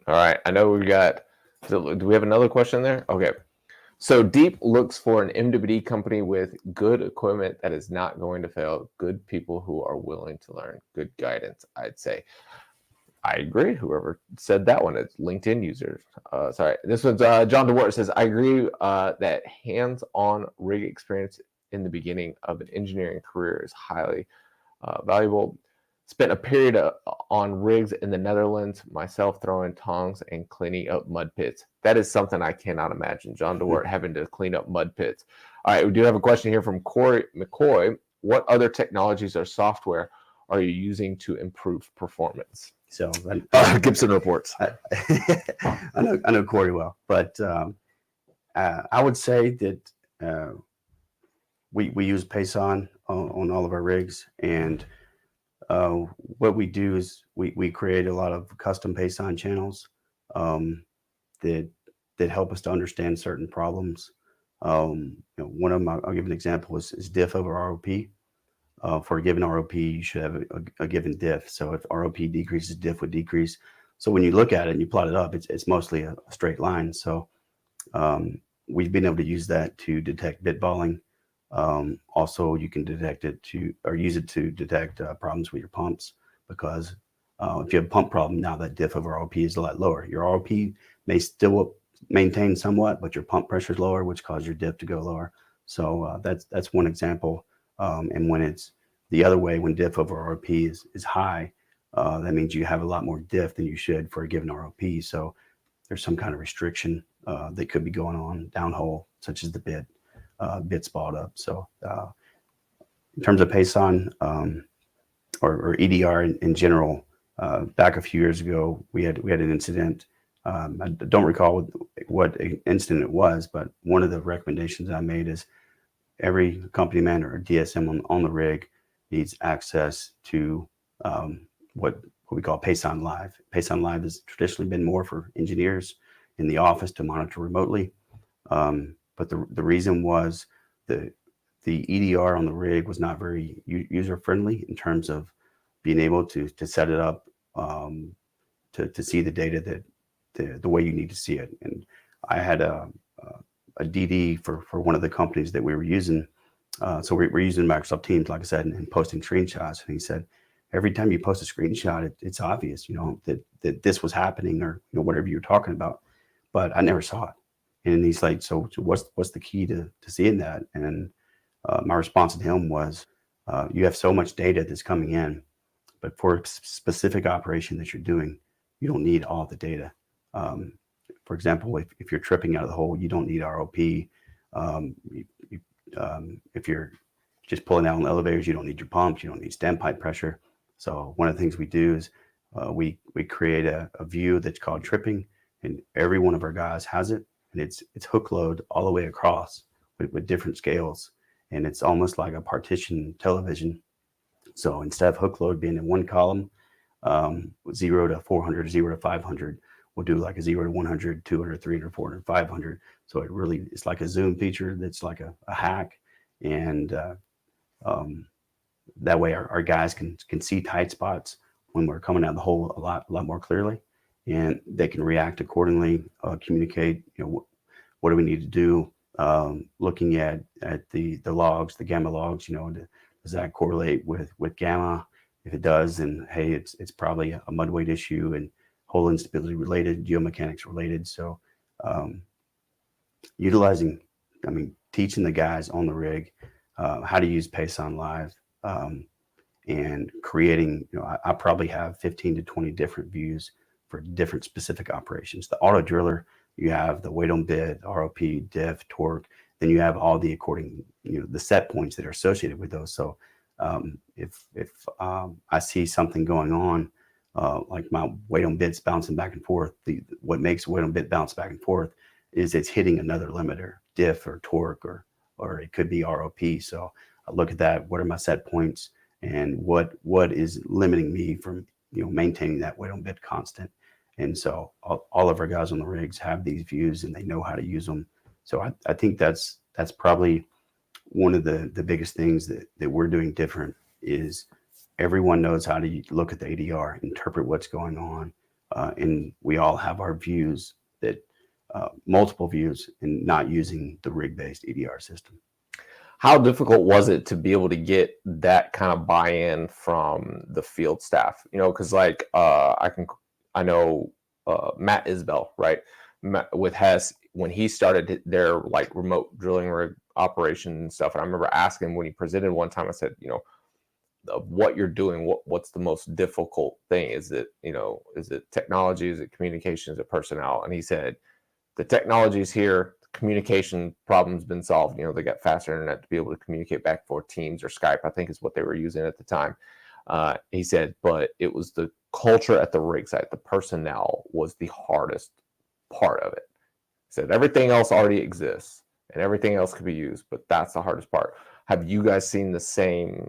All right. I know we got. Do we have another question there? Okay. So Deep looks for an MWD company with good equipment that is not going to fail, good people who are willing to learn, good guidance, I'd say. I agree. Whoever said that one, it's LinkedIn users. Sorry. This one's John DeWart says, I agree that hands-on rig experience in the beginning of an engineering career is highly valuable. Spent a period on rigs in the Netherlands, myself throwing tongs and cleaning up mud pits. That is something I cannot imagine, John DeWart, having to clean up mud pits. All right, we do have a question here from Corey McCoy. What other technologies or software are you using to improve performance? So Gibson reports. I know Corey well, but I would say that we use Payson on all of our rigs, and what we do is we create a lot of custom Payson channels that help us to understand certain problems. One of them, I'll give an example, is diff over ROP. For a given ROP, you should have a given diff. So if ROP decreases, diff would decrease. So when you look at it and you plot it up, it's mostly a straight line. So we've been able to use that to detect bit balling. Also, you can use it to detect problems with your pumps, because if you have a pump problem, now that diff over ROP is a lot lower. Your ROP may still maintain somewhat, but your pump pressure is lower, which causes your diff to go lower. So that's one example. And when it's the other way, when diff over ROP is high, that means you have a lot more diff than you should for a given ROP. So there's some kind of restriction that could be going on downhole, such as the bit spot up. So in terms of Payson or EDR in general, back a few years ago, we had an incident. I don't recall what incident it was, but one of the recommendations I made is every company man or DSM on the rig needs access to what we call Payson Live. Payson Live has traditionally been more for engineers in the office to monitor remotely. But the reason was the EDR on the rig was not very user friendly in terms of being able to set it up to see the data that the way you need to see it. And I had a DD for one of the companies that we were using. So we're using Microsoft Teams, like I said, and posting screenshots. And he said, every time you post a screenshot, it's obvious, that this was happening, or whatever you're talking about. But I never saw it. And he's like, so what's the key to seeing that? And my response to him was, you have so much data that's coming in, but for a specific operation that you're doing, you don't need all the data. For example, if you're tripping out of the hole, you don't need ROP. If you're just pulling out on elevators, you don't need your pumps, you don't need standpipe pressure. So one of the things we do is we create a view that's called tripping, and every one of our guys has it, and it's hook load all the way across with different scales, and it's almost like a partition television. So instead of hook load being in one column, 0 to 400, 0 to 500, we'll do like a 0 to 100, 200, 300, 400, 500. So it's like a zoom feature that's like a hack. And that way our guys can see tight spots when we're coming out of the hole a lot more clearly, and they can react accordingly, communicate, what do we need to do, looking at the logs, the gamma logs, does that correlate with gamma? If it does, then hey, it's probably a mud weight issue and hole instability related, geomechanics related. So teaching the guys on the rig how to use Pason Live, and creating, I probably have 15 to 20 different views for different specific operations. The auto driller, you have the weight on bit, ROP, diff, torque, then you have all the the set points that are associated with those. So if I see something going on, like my weight on bit's bouncing back and forth, what makes weight on bit bounce back and forth is it's hitting another limiter, diff or torque, or it could be ROP. So I look at that, what are my set points, and what is limiting me from maintaining that weight on bit constant. And so all of our guys on the rigs have these views, and they know how to use them. So I think that's probably one of the biggest things that we're doing different, is everyone knows how to look at the ADR, interpret what's going on, and we all have our views, that multiple views, and not using the rig-based EDR system. How difficult was it to be able to get that kind of buy-in from the field staff? Because I know Matt Isbell, right? With Hess, when he started their remote drilling rig operation and stuff, and I remember asking him when he presented one time, I said, what you're doing, what's the most difficult thing? Is it technology? Is it communication? Is it personnel? And he said, the technology is here. Communication problem's been solved. They got faster internet to be able to communicate back for Teams or Skype, I think is what they were using at the time. He said, but it was the culture at the rig site. The personnel was the hardest part of it. He said everything else already exists and everything else could be used, but that's the hardest part. Have you guys seen the same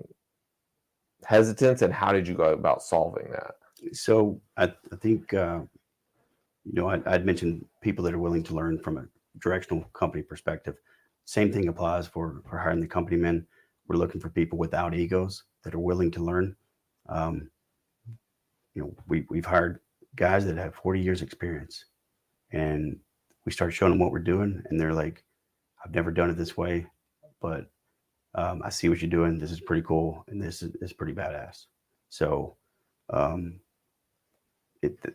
hesitance, and how did you go about solving that? So I think, I'd mentioned people that are willing to learn from a directional company perspective. Same thing applies for hiring the company men. We're looking for people without egos that are willing to learn. We've hired guys that have 40 years experience, and we start showing them what we're doing, and they're like, I've never done it this way, but I see what you're doing. This is pretty cool, and this is pretty badass. So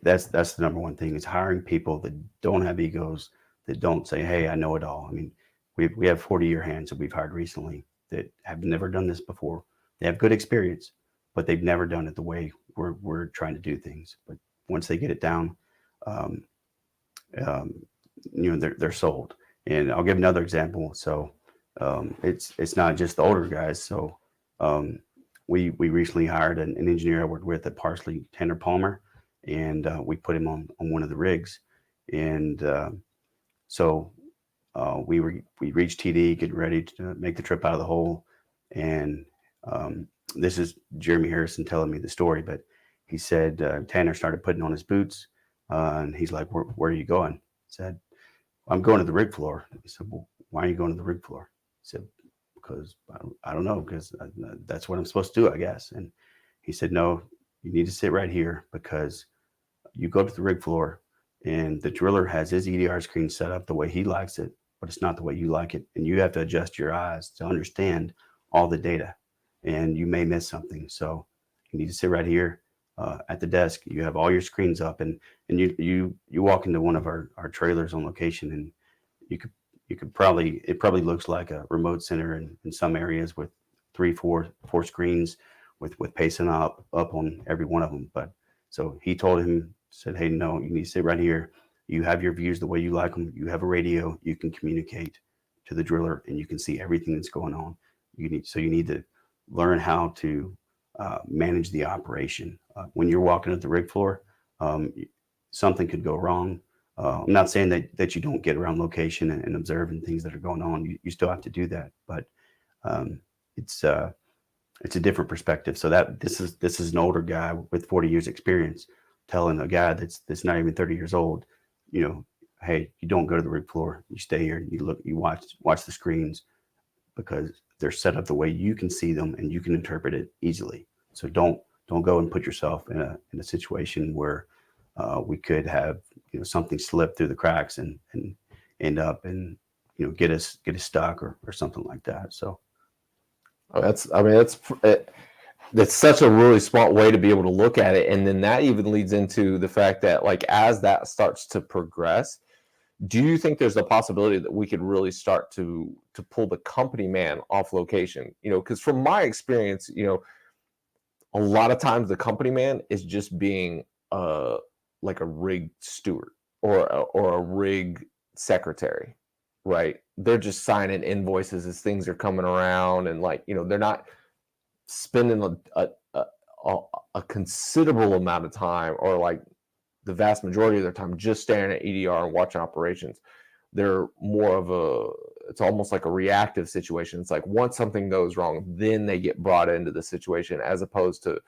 that's the number one thing, is hiring people that don't have egos, that don't say, hey, I know it all. I mean, we have 40-year hands that we've hired recently that have never done this before. They have good experience, but they've never done it the way we're trying to do things. But once they get it down, they're sold. And I'll give another example. So it's not just the older guys. So we recently hired an engineer I worked with at Parsley, Tanner Palmer, and we put him on one of the rigs. And so we reached TD, getting ready to make the trip out of the hole. And this is Jeremy Harrison telling me the story, but he said Tanner started putting on his boots, and he's like, where are you going? I said, I'm going to the rig floor. He said, well, why are you going to the rig floor? I said, because I don't know, because that's what I'm supposed to do, I guess. And he said, no, you need to sit right here, because you go to the rig floor and the driller has his EDR screen set up the way he likes it, but it's not the way you like it. And you have to adjust your eyes to understand all the data, and you may miss something. So you need to sit right here at the desk. You have all your screens up, and you walk into one of our trailers on location, and it probably looks like a remote center in some areas with 4 screens with pacing up on every one of them. But so he said, hey, no, you need to sit right here. You have your views the way you like them. You have a radio. You can communicate to the driller, and you can see everything that's going on. You need to learn how to manage the operation. When you're walking at the rig floor, something could go wrong. I'm not saying that you don't get around location and observe and things that are going on. You still have to do that, but it's a different perspective. So that this is an older guy with 40 years experience telling a guy that's not even 30 years old, hey, you don't go to the rig floor. You stay here. You look. You watch the screens, because they're set up the way you can see them and you can interpret it easily. So don't go and put yourself in a situation where we could have something slip through the cracks and end up and get us stuck or something like that. So that's such a really smart way to be able to look at it. And then that even leads into the fact that, like, as that starts to progress, do you think there's a possibility that we could really start to pull the company man off location? Because from my experience, a lot of times the company man is just being like a rig steward or a rig secretary, right? They're just signing invoices as things are coming around, and they're not spending a considerable amount of time, or like the vast majority of their time, just staring at EDR and watching operations. They're more of it's almost like a reactive situation. It's like once something goes wrong, then they get brought into the situation, as opposed to,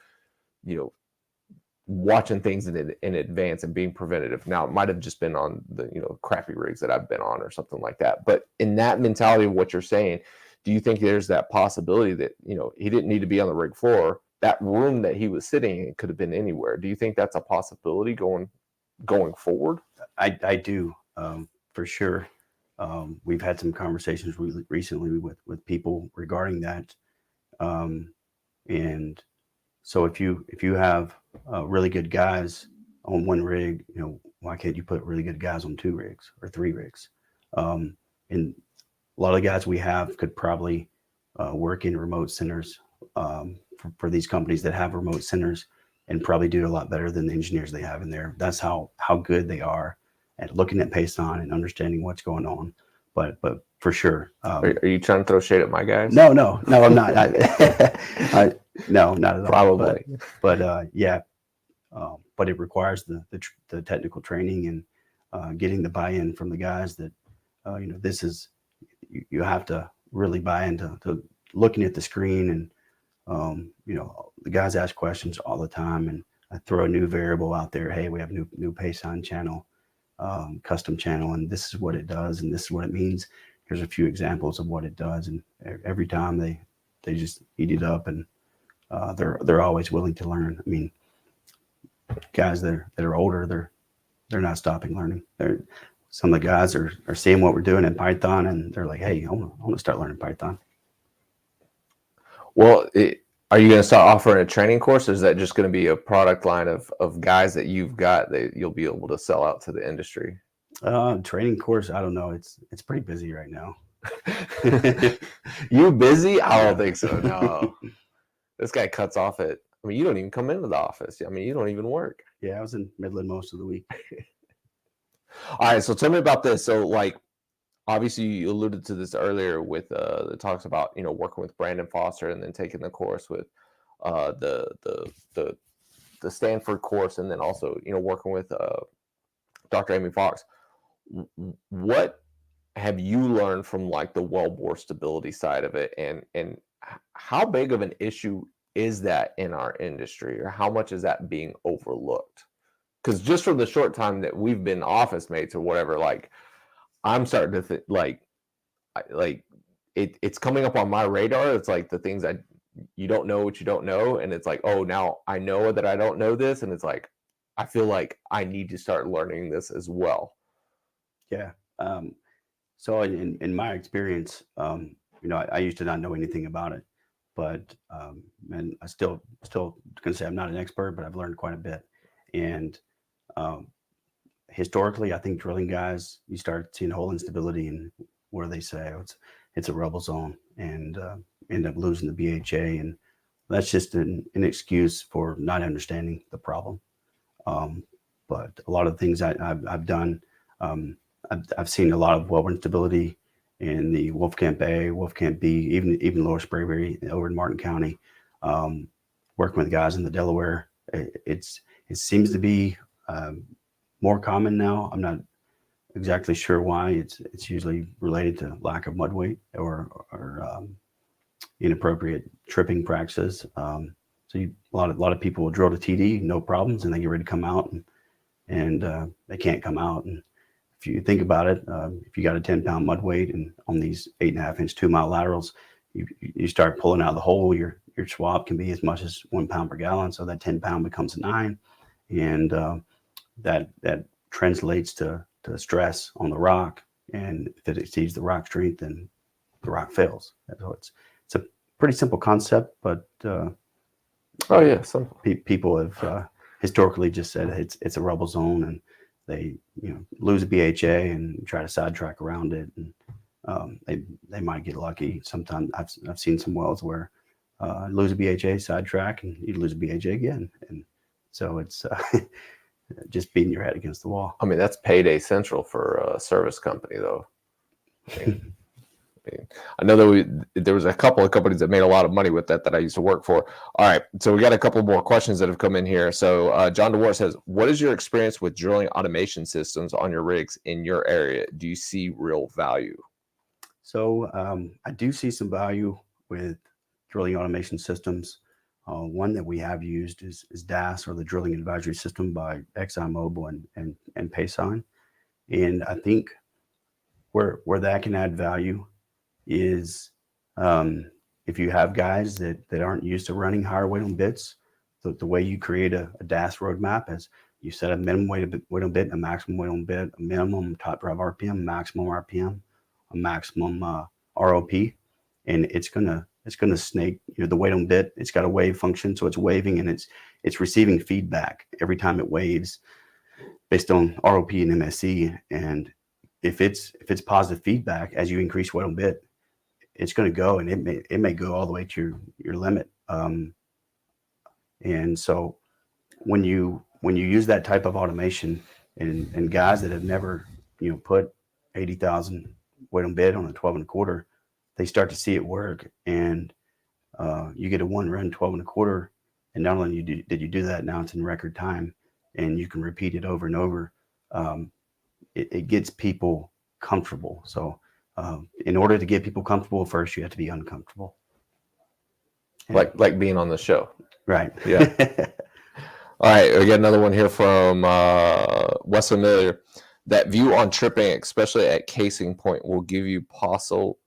watching things in advance and being preventative. Now, it might have just been on the, crappy rigs that I've been on or something like that. But in that mentality of what you're saying, do you think there's that possibility that, he didn't need to be on the rig floor? That room that he was sitting in could have been anywhere. Do you think that's a possibility going forward? I do, for sure. We've had some conversations recently with people regarding that. And so if you have really good guys on one rig, why can't you put really good guys on 2 rigs or 3 rigs? And a lot of guys we have could probably work in remote centers for these companies that have remote centers, and probably do a lot better than the engineers they have in there. That's how good they are at looking at Payson and understanding what's going on. But for sure. Are you trying to throw shade at my guys? No, I'm not. No, not at all. Probably. But yeah. But it requires the technical training and getting the buy-in from the guys that, this is, you have to really buy into looking at the screen. And, the guys ask questions all the time, and I throw a new variable out there. Hey, we have new Payson channel, custom channel, and this is what it does, and this is what it means. Here's a few examples of what it does. And every time they just eat it up, and they're always willing to learn. I mean, guys that are older, they're not stopping learning. Some of the guys are seeing what we're doing in Python, and they're like, hey, I want to start learning Python. Well, are you going to start offering a training course, or is that just going to be a product line of guys that you've got that you'll be able to sell out to the industry? Training course, I don't know. It's pretty busy right now. You busy? I don't think so. No. This guy cuts off at, you don't even come into the office. You don't even work. Yeah, I was in Midland most of the week. All right, so tell me about this. So, obviously, you alluded to this earlier with the talks about working with Brandon Foster, and then taking the course with the Stanford course, and then also working with Dr. Amy Fox. What have you learned from the wellbore stability side of it, and how big of an issue is that in our industry, or how much is that being overlooked? Because just from the short time that we've been office mates or whatever, I'm starting to think it's coming up on my radar. It's like the things you don't know what you don't know, and it's like, oh, now I know that I don't know this, and it's like I feel like I need to start learning this as well. Yeah. So in my experience, I used to not know anything about it, but and I still can say I'm not an expert, but I've learned quite a bit. And historically, I think drilling guys, you start seeing hole instability, and where they say it's a rubble zone, and end up losing the BHA, and that's just an excuse for not understanding the problem. But a lot of things I've done, I've seen a lot of well instability in the Wolfcamp A, Wolfcamp B, even Lower Spraberry over in Martin County. Working with guys in the Delaware, it seems to be more common now. I'm not exactly sure why. It's usually related to lack of mud weight or inappropriate tripping practices. So a lot of people will drill to TD, no problems, and they get ready to come out, and they can't come out. And if you think about it, if you got a 10-pound mud weight and on these 8.5-inch 2-mile laterals, you start pulling out of the hole, your swab can be as much as 1 pound per gallon. So that 10-pound becomes a 9, and that translates to stress on the rock. And if it exceeds the rock strength, then the rock fails. So it's a pretty simple concept, but people have historically just said it's a rubble zone, and they lose a BHA and try to sidetrack around it, and they might get lucky. Sometimes I've seen some wells where lose a BHA, sidetrack, and you lose a BHA again, and so it's just beating your head against the wall. I mean, that's payday central for a service company, though. I know that there was a couple of companies that made a lot of money with that I used to work for. All right, so we got a couple more questions that have come in here. So John DeWar says, what is your experience with drilling automation systems on your rigs in your area? Do you see real value? So I do see some value with drilling automation systems. One that we have used is DAS, or the Drilling Advisory System by ExxonMobil and Paysign. And I think where that can add value is if you have guys that aren't used to running higher weight on bits, the way you create a DAS roadmap is you set a minimum weight on bit, a maximum weight on bit, a minimum top drive RPM, maximum RPM, a maximum ROP, and it's gonna snake the weight on bit. It's got a wave function, so it's waving, and it's receiving feedback every time it waves based on ROP and MSE. And if it's positive feedback as you increase weight on bit, it's going to go, and it may go all the way to your limit. And so when you use that type of automation, and guys that have never put 80,000 weight on bit on a 12 1/4, they start to see it work, and you get a 1 run 12 1/4, and not only did you do that, now it's in record time, and you can repeat it over and over. It gets people comfortable. So in order to get people comfortable, first you have to be uncomfortable. Like being on the show. Right. Yeah. All right. We got another one here from Wesley Miller. That view on tripping, especially at casing point, will give you possible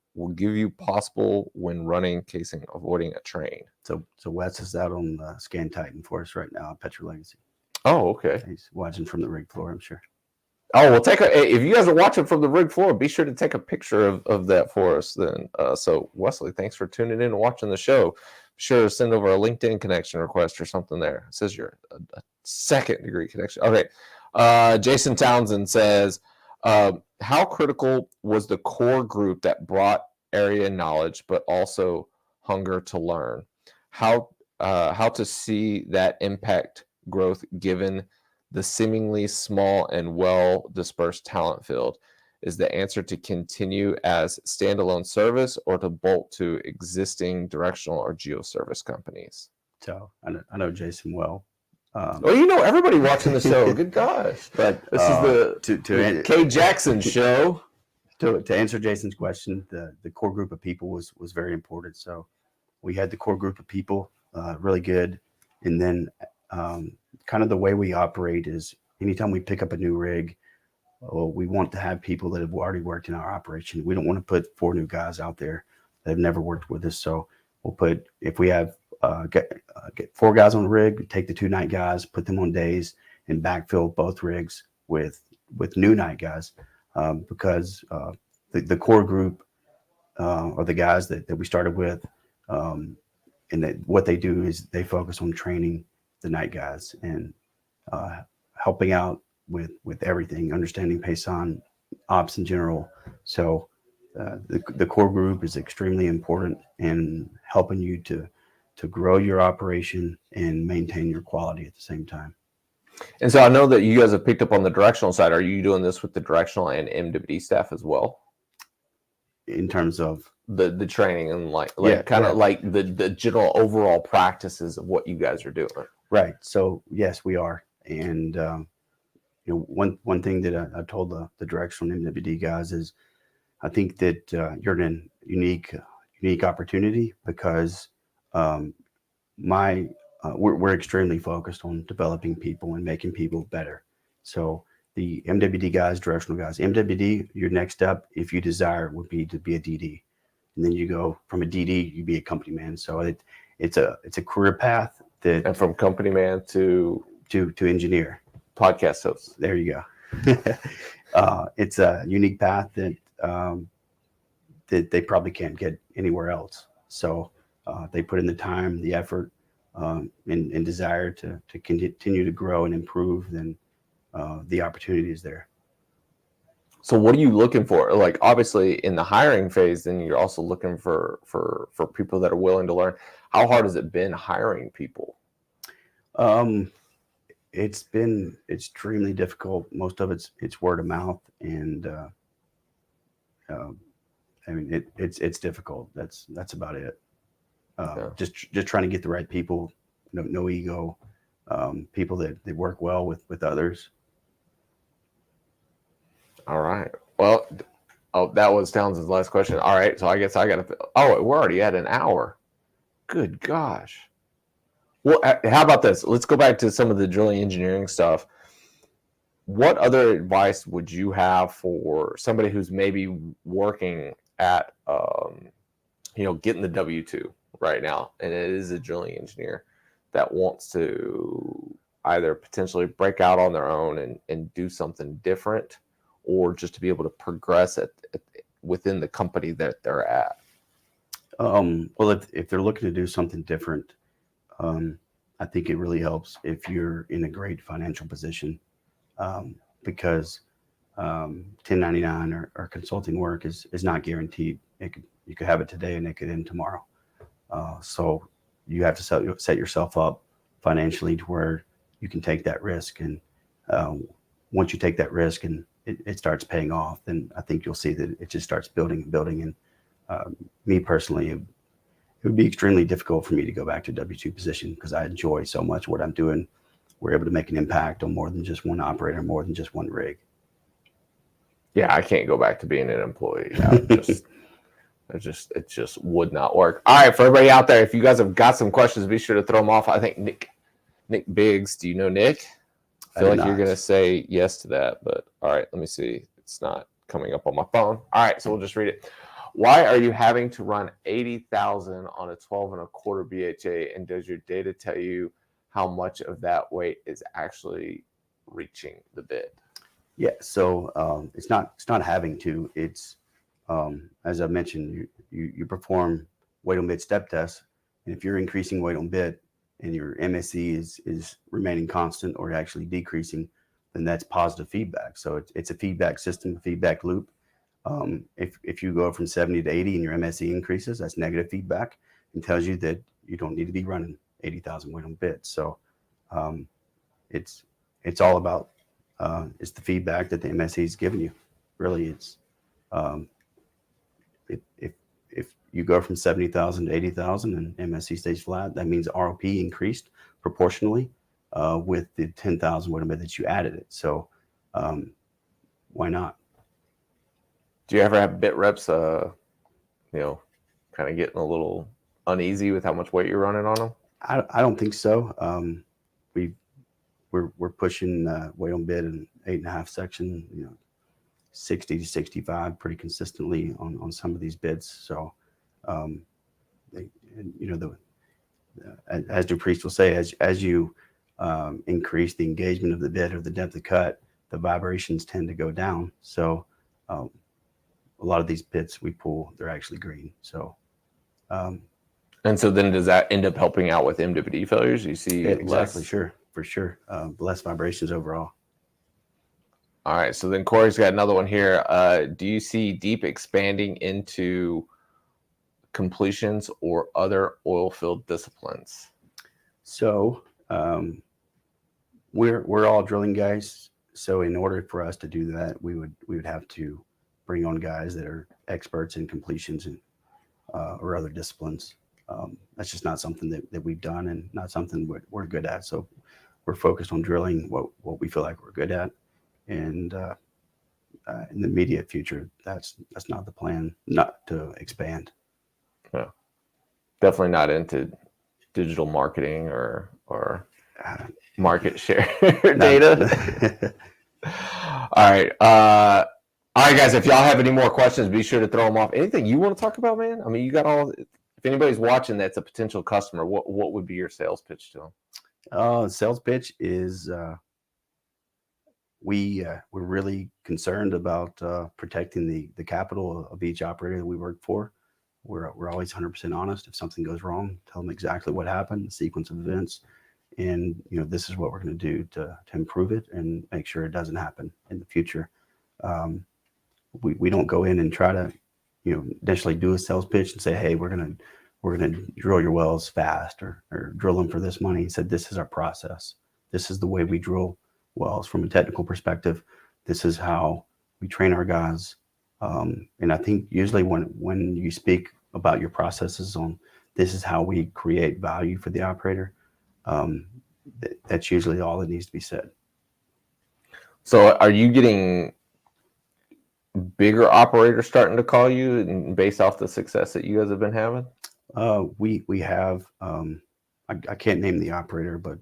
when running casing, avoiding a train. So Wes is out on Scan Titan for us right now at Petro Legacy. Oh, okay. He's watching from the rig floor, I'm sure. Oh, well, if you guys are watching from the rig floor, be sure to take a picture of that for us then. So Wesley, thanks for tuning in and watching the show. Be sure to send over a LinkedIn connection request or something there. It says you're a second degree connection. Okay. Jason Townsend says, how critical was the core group that brought area knowledge, but also hunger to learn? How to see that impact growth given the seemingly small and well-dispersed talent field? Is the answer to continue as standalone service or to bolt to existing directional or geoservice companies? So I know Jason well. Well, everybody watching the show. Good gosh. But this is the Cade Jackson show. To answer Jason's question, the core group of people was very important. So we had the core group of people, really good. And then kind of the way we operate is anytime we pick up a new rig, we want to have people that have already worked in our operation. We don't want to put 4 new guys out there that have never worked with us. So we'll put, if we have get 4 guys on the rig, take the 2 night guys, put them on days, and backfill both rigs with new night guys, because the core group are the guys that we started with, and that what they do is they focus on training the night guys and helping out with everything, understanding Paysan ops in general. So the core group is extremely important in helping you to grow your operation and maintain your quality at the same time. And so I know that you guys have picked up on the directional side. Are you doing this with the directional and MWD staff as well? In terms of the training and like Yeah, kind of yeah. like the general overall practices of what you guys are doing. Right. So yes, we are. And one thing that I told the directional and MWD guys is, I think that you're in a unique opportunity, because we're extremely focused on developing people and making people better. So the MWD guys, directional guys, MWD, your next step, if you desire, would be to be a DD, and then you go from a DD, you be a company man. So it's a career path that, and from company man to engineer, podcast host. There you go. It's a unique path that that they probably can't get anywhere else. So they put in the time, the effort, and desire to continue to grow and improve, then the opportunity is there. So what are you looking for? Like, obviously in the hiring phase, then you're also looking for people that are willing to learn. How hard has it been hiring people? It's been extremely difficult. Most of it's word of mouth, and I mean it's difficult. That's about it. Just trying to get the right people, no ego, people that work well with others. All right. Well, that was Townsend's last question. All right. So I guess I got to. Oh, we're already at an hour. Good gosh. Well, how about this? Let's go back to some of the drilling engineering stuff. What other advice would you have for somebody who's maybe working at, getting the W-2 right now, and it is a drilling engineer that wants to either potentially break out on their own and do something different, or just to be able to progress within the company that they're at? Well, if they're looking to do something different, I think it really helps if you're in a great financial position, because 1099 or consulting work is not guaranteed. You could have it today and it could end tomorrow. So you have to set yourself up financially to where you can take that risk. And once you take that risk and it starts paying off, then I think you'll see that it just starts building and building. And me personally, it would be extremely difficult for me to go back to a W-2 position, because I enjoy so much what I'm doing. We're able to make an impact on more than just one operator, more than just one rig. Yeah, I can't go back to being an employee. It just would not work. All right, for everybody out there, if you guys have got some questions, be sure to throw them off. I think Nick Biggs, do you know Nick? I feel like you're going to say yes to that, but all right, let me see. It's not coming up on my phone. All right, so we'll just read it. Why are you having to run 80,000 on a 12.25 BHA, and does your data tell you how much of that weight is actually reaching the bit? Yeah, so it's not having to. It's as I mentioned, you perform weight on bit step tests, and if you're increasing weight on bit and your MSE is remaining constant or actually decreasing, then that's positive feedback. So it's a feedback system, feedback loop. If you go from 70 to 80 and your MSE increases, that's negative feedback and tells you that you don't need to be running 80,000 weight on bits. So it's all about it's the feedback that the MSE is giving you. Really, it's if you go from 70,000 to 80,000 and MSE stays flat, that means ROP increased proportionally with the 10,000 weight on bit that you added it. So why not? Do you ever have bit reps, kind of getting a little uneasy with how much weight you're running on them? I don't think so. We're pushing weight on bit in 8.5 section, 60 to 65 pretty consistently on some of these bids. So, as Dupriest will say, as you increase the engagement of the bid or the depth of cut, the vibrations tend to go down. So a lot of these bids we pull, they're actually green. So, and so then does that end up helping out with MWD failures? You see exactly, less? sure, for sure. Less vibrations overall. All right. So then Corey's got another one here. Do you see deep expanding into completions or other oil field disciplines? So we're all drilling guys. So in order for us to do that, we would have to bring on guys that are experts in completions and or other disciplines. That's just not something that we've done and not something we're good at. So we're focused on drilling what we feel like we're good at. And in the immediate future, that's not the plan, not to expand. Yeah, definitely not into digital marketing or market share data. All right, guys. If y'all have any more questions, be sure to throw them off. Anything you want to talk about, man? I mean, you got all. If anybody's watching that's a potential customer, what would be your sales pitch to them? Sales pitch is we're really concerned about protecting the capital of each operator that we work for. We're always 100% honest. If something goes wrong, tell them exactly what happened, the sequence of events, and this is what we're going to do to improve it and make sure it doesn't happen in the future. We don't go in and try to initially do a sales pitch and say, hey, we're gonna drill your wells fast or drill them for this money. He said, this is our process. This is the way we drill wells from a technical perspective. This is how we train our guys. And I think usually when you speak about your processes on this is how we create value for the operator, that's usually all that needs to be said. So are you getting bigger operators starting to call you and based off the success that you guys have been having? We have, I can't name the operator, but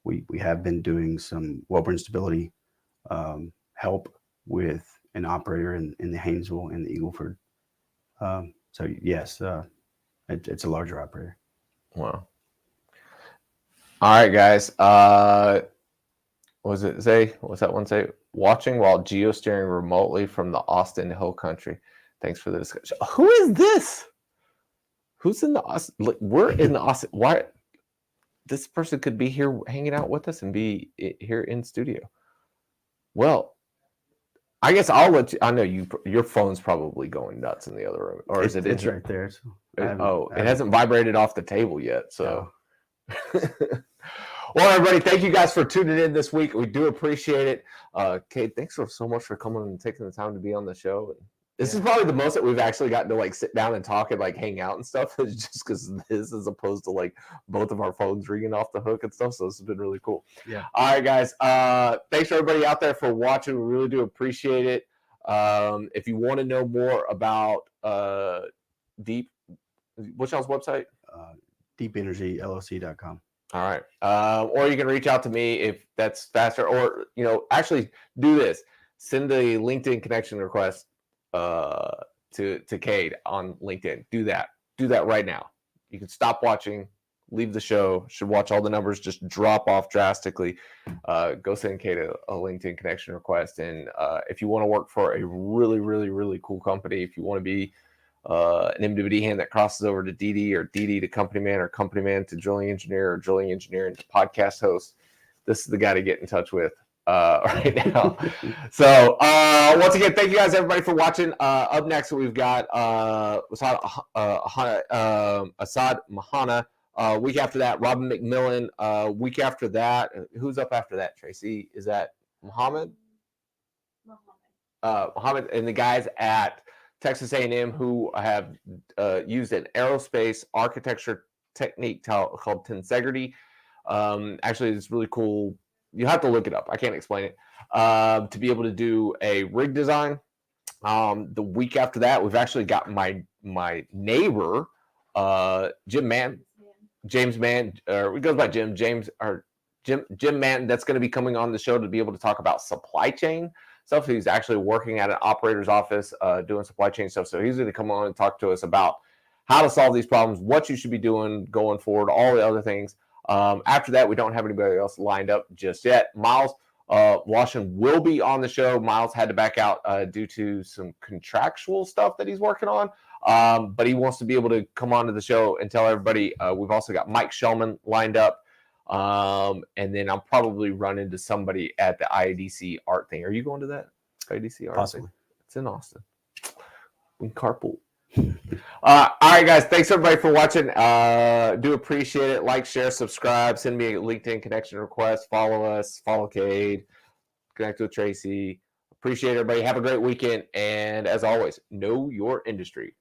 we have been doing some wellbore instability help with an operator in the Haynesville and the Eagle Ford. So yes, it's a larger operator. Wow. All right, guys. What was it say? What's that one say? Watching while geosteering remotely from the Austin Hill Country. Thanks for the discussion. Who is this? Who's in the Austin? Like, we're in the Austin. Why? This person could be here hanging out with us and be here in studio. Well, I guess I'll let you. I know your phone's probably going nuts in the other room, or is it? It's right there. So it hasn't vibrated off the table yet. So, well, everybody, thank you guys for tuning in this week. We do appreciate it. Cade, thanks so much for coming and taking the time to be on the show. This is probably the most that we've actually gotten to like sit down and talk and like hang out and stuff. Just because this, as opposed to like both of our phones ringing off the hook and stuff. So this has been really cool. Yeah. All right, guys. Thanks for everybody out there for watching. We really do appreciate it. If you want to know more about Deep, what's y'all's website? DeepEnergyLLC.com. All right. Or you can reach out to me if that's faster. Or actually do this. Send a LinkedIn connection request to Cade on LinkedIn. Do that right now. You can stop watching, leave the show, should watch all the numbers just drop off drastically. Go send Cade a LinkedIn connection request. And if you want to work for a really, really, really cool company, if you want to be an MWD hand that crosses over to DD or DD to company man or company man to drilling engineer or drilling engineer into podcast host, this is the guy to get in touch with right now. So once again, thank you guys everybody for watching. Up next we've got Assad Mahana. Week after that, Robin McMillan. Week after that, who's up after that, Tracy? Is that Muhammad? Muhammad and the guys at Texas A&M who have used an aerospace architecture technique called tensegrity. Actually, it's really cool. You have to look it up. I can't explain it. To be able to do a rig design. The week after that, we've actually got my neighbor, James Mann, or it goes by Jim Mann. That's going to be coming on the show to be able to talk about supply chain. stuff. He's actually working at an operator's office doing supply chain stuff. So he's going to come on and talk to us about how to solve these problems, what you should be doing going forward, all the other things. After that, we don't have anybody else lined up just yet. Miles Washington will be on the show. Miles had to back out due to some contractual stuff that he's working on. But he wants to be able to come onto the show and tell everybody. We've also got Mike Shellman lined up. And then I'll probably run into somebody at the IADC ART thing. Are you going to that IADC ART Possibly. thing? It's in Austin. We can carpool. All right, guys. Thanks everybody for watching. Do appreciate it. Like, share, subscribe. Send me a LinkedIn connection request. Follow us. Follow Cade. Connect with Tracy. Appreciate everybody. Have a great weekend. And as always, know your industry.